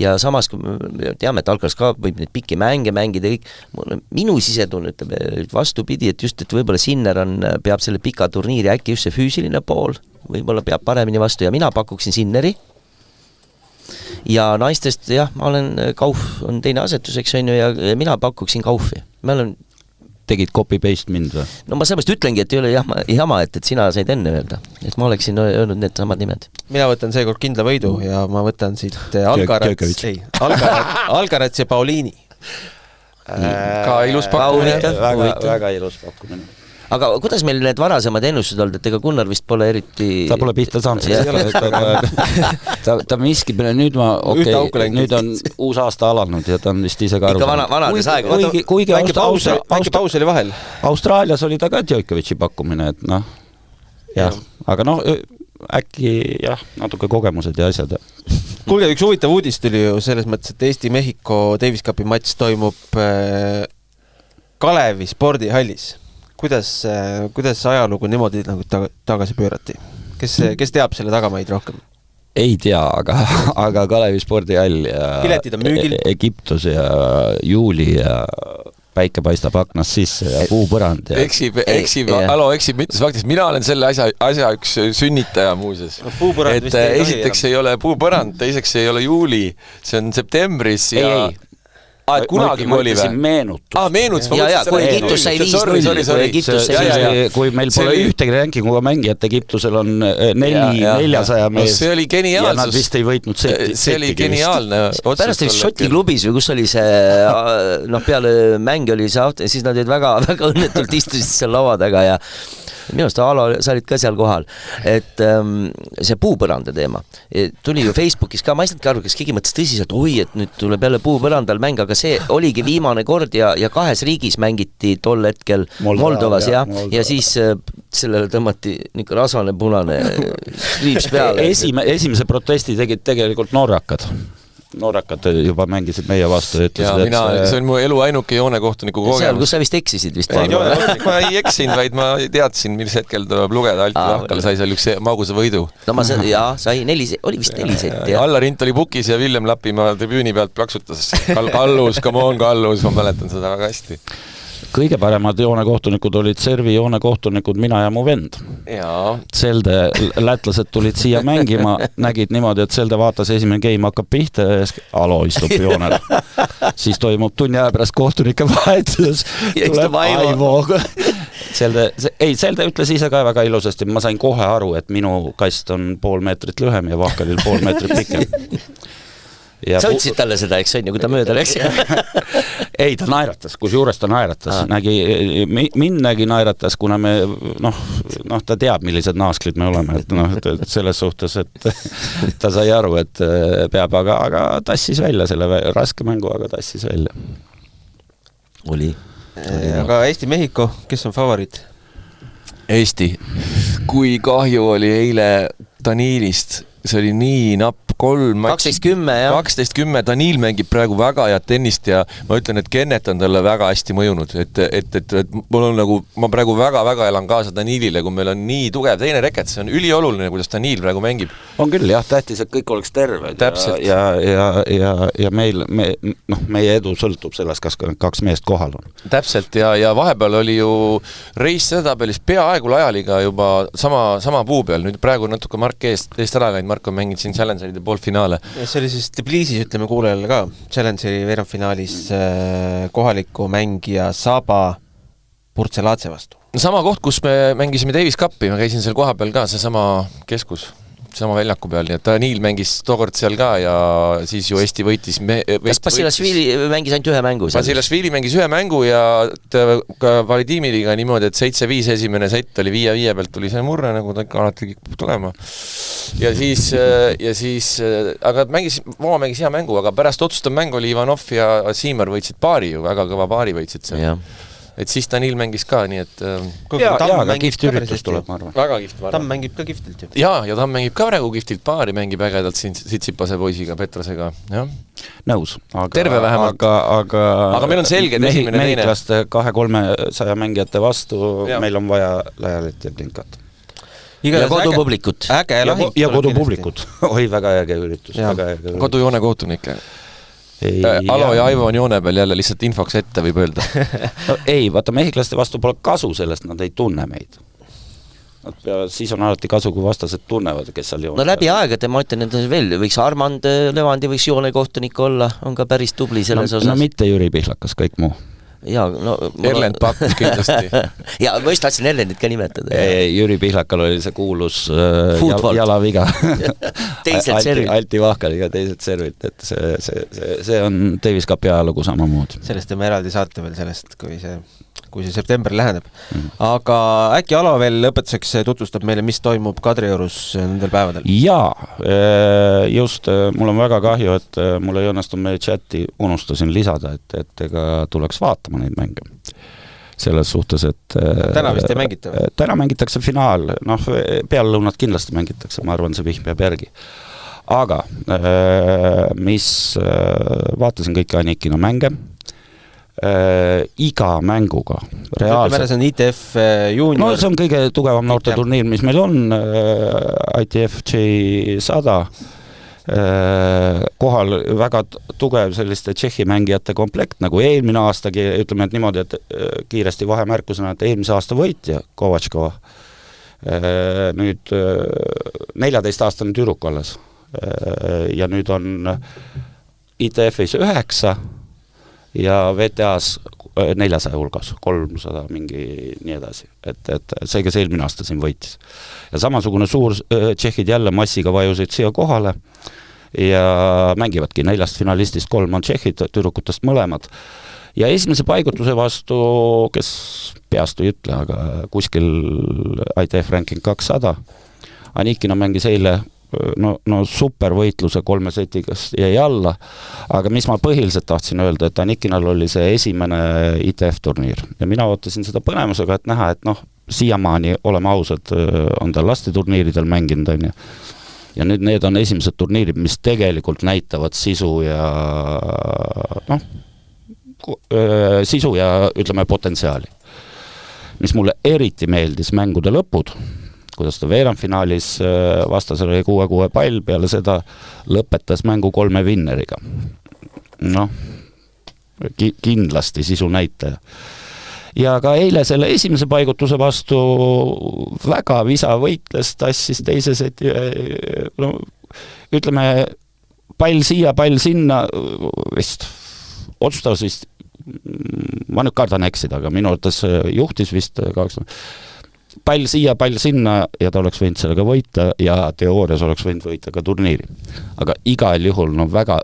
ja samas, kui me teame, et Alcaraz ka võib neid pikki mänge mängida kõik, minu sisetunne ütleb vastupidi, et just, et võib-olla Sinner peab selle pika turniiri äkki just see füüsiline pool, võib-olla peab paremini vastu ja mina pakuksin Sinneri ja naistest jah, ma olen, Kauf on teine asetus, eks on ju, ja mina pakuksin Kaufi. Me olen tegid copy-paste mind või? No ma sellepärast ütlengi, et ei ole jama, et sina said enne öelda. Et ma oleksin öelnud need samad nimed. Mina võtan seekord kindla võidu ja ma võtan siit Alcaraz ja Paulini. Ka ilus pakkumine. Väga ilus pakkumine. Aga kuidas meil need varasemad ennustused olnud, et ega Gunnar vist pole eriti... Ta pole pihta saanud, ta miskib, nüüd nüüd on uus aasta alanud ja ta on vist ise ka aru. Ikka vanades aega. Väike paus oli vahel. Austraalias oli ta ka Djokovic'i pakkumine, et noh, jah, aga noh, äkki jah, natuke kogemused ja asjad. Kuulge, üks huvitav uudis tuli ju selles mõttes, et Eesti-Mehhiko Davis Cupi matš toimub Kalevi spordihallis. Kuidas ajalugu niimoodi nagu tagasi pöörati? Kes teab selle tagamaid rohkem? Ei tea, aga Kalevi spordihall ja piletid on müügil. Egiptus ja juuli ja päike paistab aknast sisse ja puupõrand. Eksib, mitmes faktis. Mina olen selle asja üks sünnitaja muuses. Et esiteks ei ole puupõrand, teiseks ei ole juuli, see on septembris ja... et kunagi oli või? Meenutus. Meenutus. Kui Egiptus sai 5-0. Kui meil pole ühtegi rankinguga mängijat, Egiptusel on 400 mees. See oli geniaalsus. Ja nad vist ei võitnud setti. See oli geniaalne. Pärast oli Šoti klubis või kus oli see, peale mängi oli see, siis nad olid väga õnnetult istusid seal laua taga ja minu arust, Alo, sa olid ka seal kohal, et see puupõranda teema tuli ju Facebookis ka, ma ei saanudki aru, kas keegi mõtles tõsiselt, et nüüd tuleb jälle puupõrandal mäng, aga see oligi viimane kord ja 2 riigis mängiti tol hetkel Moldovas ja siis sellele tõmmati niisugune rasvane punane kriips peale. Esimese protesti tegid tegelikult Noorakad juba mängisid meie vastu. See on mu elu ainuke joonekohtuniku kogemus. Seal, kus sa vist eksisid vist? Ma ei eksinud, vaid ma teadsin, mis hetkel tuleb lugeda. Alti Rahkal sai seal üks magusa võidu. No ma sai 4, oli vist 4 setti. Alla Rint oli pukis ja Villem Lapimaa tribüüni pealt plaksutas. Kallus, come on, Kallus, ma mäletan seda väga hästi. Kõige paremad joonekohtunikud olid servi joonekohtunikud mina ja mu vend. Selde lätlased tulid siia mängima, nägid niimoodi, et Selde vaatas esimene game hakkab pihta ja Alo istub joonele. Siis toimub tunni aja pärast kohtunike vahetus. Tuleb Aivo. Selde ütles ise ka väga ilusasti, ma sain kohe aru, et minu kast on 0,5 meetrit lühem ja Vahkalil 0,5 meetrit pikem. Sa ütlesid talle seda, eks on ju, kui ta mööda läks? Ei, ta naeratas, kusjuures ta naeratas. Mind nägi naeratas, kuna me, ta teab, millised naasklid me oleme. Et selles suhtes, et ta sai aru, et peab, aga tassis välja selle raske mängu, aga tassis välja. Oli. Aga Eesti-Mehhiko, kes on favoriit? Eesti. Kui kahju oli eile Danilist, see oli nii napp 12-10, jah. 12-10, Danil mängib praegu väga head tennist ja ma ütlen, et Kennet on talle väga hästi mõjunud, et mul on nagu, ma praegu väga elan kaasa Danilile, kui meil on nii tugev teine reket, see on ülioluline, kuidas Danil praegu mängib. On küll, jah, tähtis, et kõik oleks terved. Täpselt. Ja meie edu sõltub sellest, kas 2 meest kohal on. Täpselt, ja vahepeal oli ju reis sedatabelis peaaegu lajaliga juba sama puu peal, nüüd praegu natuke Mark eest ära läinud, Mark on mänginud siin Challengeride poolfinaale. See oli siis Tbilisis, ütleme kuulajale ka, Challengeri veerandfinaalis kohaliku mängija Saba Purtselatse vastu. Sama koht, kus me mängisime Davis Cupi, ma käisin seal koha peal ka, see sama keskus, sama väljaku peal, ja Danil mängis tookord seal ka ja siis ju Eesti võitis. Kas Basilashvili mängis ainult 1 mängu? Basilashvili mängis 1 mängu ja ka Validimiriga niimoodi, et 7-5 esimene sett oli 5-5 pealt tuli see murre, nagu ta alati kipub tulema. Ja siis aga mängis hea mängu, aga pärast otsustav mäng oli Ivanov ja Siimer võitsid paari ju, väga kõva paari võitsid seal. Et siis Danil mängis ka, nii et... aga kihvt üritus tuleb, ma arvan. Väga kihvt, ma arvan. Tamm mängib ka kihvtilt ju. Ja Tamm mängib ka praegu kihvtilt paari, mängib ägedalt Sitsipase poisiga, Petrasega. Nõus. Terve vähemalt. Aga meil on selge, et esimene teine. Mehhiklaste 200-300 mängijate vastu meil on vaja Läjalit ja Klinkat. ja kodupublikut. Äge lahing. Ja kodupublikut. Oi, väga äge üritus. Kodujoone kohtunik. Alo ja Aivo on joone peal jälle lihtsalt infoks ette, võib öelda. No, ei, vaata, mehhiklaste vastu pole kasu sellest, nad ei tunne meid. Siis on alati kasu, kui vastased tunnevad, kes seal joone. No läbi aegade, ma ütlen, et veel võiks Armand Levandi võiks joone kohtunik olla, on ka päris tubli selles osas. No mitte Jüri Pihlakas, kõik muu. Ja, no, Erlend Pakk kindlasti. ja ma just tahtsin Erlendit ka nimetada. Jüri Pihlakal oli see kuulus jalaviga. Teiselt servilt. Alti Vahkaliga teiselt servilt, et see on Davis Cupi ajalugu samamoodi. Sellest teeme eraldi saate veel sellest, kui see september läheneb. Aga äkki Alo veel lõpetuseks tutvustab meile, mis toimub Kadriorus nendel päevadel? Jaa, just mul on väga kahju, et mul ei õnnestunud meie chati, unustasin lisada, et ega tuleks vaatama neid mänge. Selles suhtes, et täna vist ei mängita või? Täna mängitakse finaal, noh, peallõunad kindlasti mängitakse, ma arvan, see vihm peab järgi. Aga vaatasin kõiki Anikina mänge, iga mänguga reaalselt. See on ITF junior. No see on kõige tugevam noorte turniir, mis meil on, ITF J100, kohal väga tugev selliste Tšehhi mängijate komplekt, nagu eelmine aastagi, ütleme, et niimoodi, et kiiresti vahemärkusena, et eelmise aasta võitja Kovatškova, nüüd 14-aastane tüdruk alles, ja nüüd on ITF-is 9 ja VTA-s 400 hulgas, 300 mingi nii edasi, et see, kes eelmine aasta siin võitis. Ja samasugune suur tšehhid jälle massiga vajusid siia kohale ja mängivadki 4 finalistist 3 on tšehhid, tüdrukutest mõlemad. Ja esimese paigutuse vastu, kes peast ei ütle, aga kuskil ITF ranking 200, Anikina mängis eile no super võitluse 3 setiga jäi alla, aga mis ma põhiliselt tahtsin öelda, et Anikinal oli see esimene ITF-turniir ja mina ootasin seda põnemusega, et näha, et siiamaani, oleme ausad, on ta lasteturniiridel mänginud, on ju. Ja nüüd need on esimesed turniirid, mis tegelikult näitavad sisu ja ütleme potentsiaali. Mis mulle eriti meeldis mängude lõpud, kuidas ta veerandfinaalis vastasel oli 6-6 pall, peale seda lõpetas mängu 3 vinneriga. Kindlasti sisu näitaja. Ja ka eile selle esimese paigutuse vastu väga visa võitles, tassis teise seti, ütleme, pall siia, pall sinna, vist otsustavas vist, ma nüüd kardan eksida, aga minu arvates juhtis vist 2 pall siia, pall sinna ja ta oleks võinud sellega võita ja teoorias oleks võinud võita ka turniiri. Aga igal juhul väga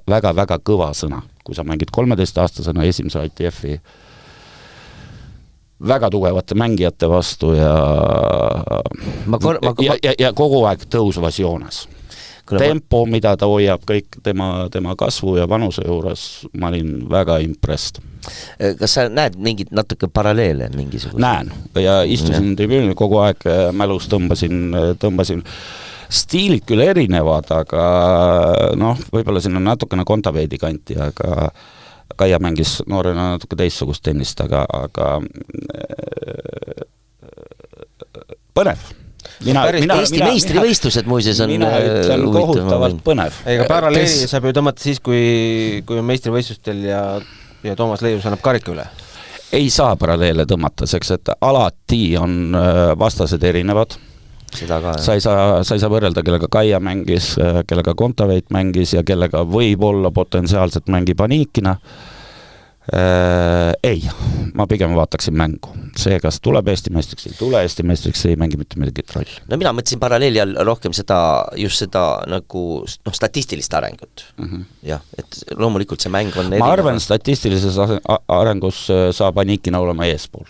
kõva sõna, kui sa mängid 13-aastasena esimese ITF-i väga tugevate mängijate vastu ja kogu aeg tõusvas joones. Tempo, mida ta hoiab kõik tema kasvu ja vanuse juures, ma olin väga impressed. Kas sa näed mingit natuke paralleele mingisugust? Näen ja istusin tribüünil kogu aeg mälus tõmbasin. Stiilid küll erinevad, aga võib-olla siin on natukene kontaveidi kanti, aga Kaia mängis noorena natuke teistsugust tennist, aga põnev. Eesti meistrivõistlused muuseas on kohutavalt põnev. Ega paralleeli saab ju tõmmata siis, kui on meistrivõistlustel ja Toomas Leius annab karika üle? Ei saa paralleele tõmmata, seks, et alati on vastased erinevad. Sa ei saa võrrelda, kellega Kaia mängis, kellega Kontaveit mängis ja kellega võib-olla potentsiaalselt mängib Anikina. Ei, ma pigem vaataksin mängu. See, kas tuleb Eesti meistriks, ei tule Eesti meistriks, ei mängi mitte mingit rolli. No mina mõtlesin paralleeli all rohkem just seda nagu statistilist arengut. Jah, et loomulikult see mäng on ma arvan, statistilises arengus saab Anikina olema eespool.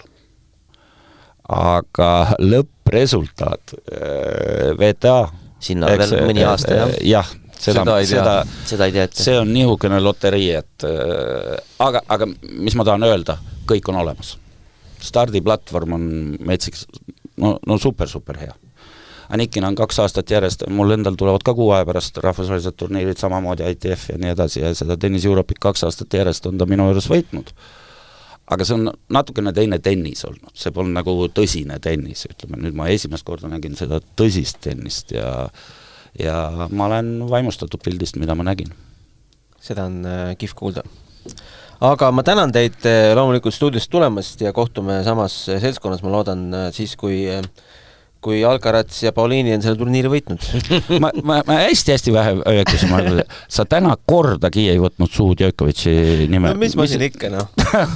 Aga lõppresultaat VTA sinna veel mõni aasta, jah. Seda ei tea, et see on nihukene loterii, et aga mis ma tahan öelda, kõik on olemas. Stardiplatvorm on metsiks, super hea. Anikina on 2 aastat järjest, mul endal tulevad ka 6 aja pärast rahvusvahelised turniirid samamoodi ITF ja nii edasi ja seda Tennis Europe'it 2 aastat järjest on ta minu juures võitnud. aga see on natukene teine tennis olnud, see pole nagu tõsine tennis, ütleme, nüüd ma esimest korda nägin seda tõsist tennist ja ma olen vaimustatud pildist, mida ma nägin. Seda on kihv kuulda. Aga ma tänan teid loomulikult stuudiost tulemast ja kohtume samas seltskonnas, ma loodan siis, kui Alcaraz ja Paulini on selle turniiri võitnud. ma hästi vähe öökusin, sa täna kordagi ei võtnud suu Djokovic'i nime. No mis ma siin ikka, noh.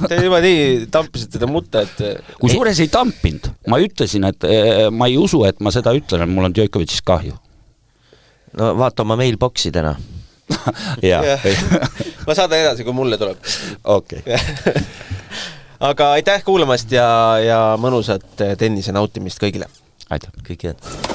Te juba nii tampisid teda mutta, et... Kui suures ei tampinud, ma ütlesin, et ma ei usu, et ma seda ütlen, mul on Djokovic'ist kahju. No vaata oma mailboxi täna. Ma saadan edasi, kui mulle tuleb. Okei. Aga aitäh kuulamast ja mõnusat tennise nautimist kõigile. Aitäh. Kõik head.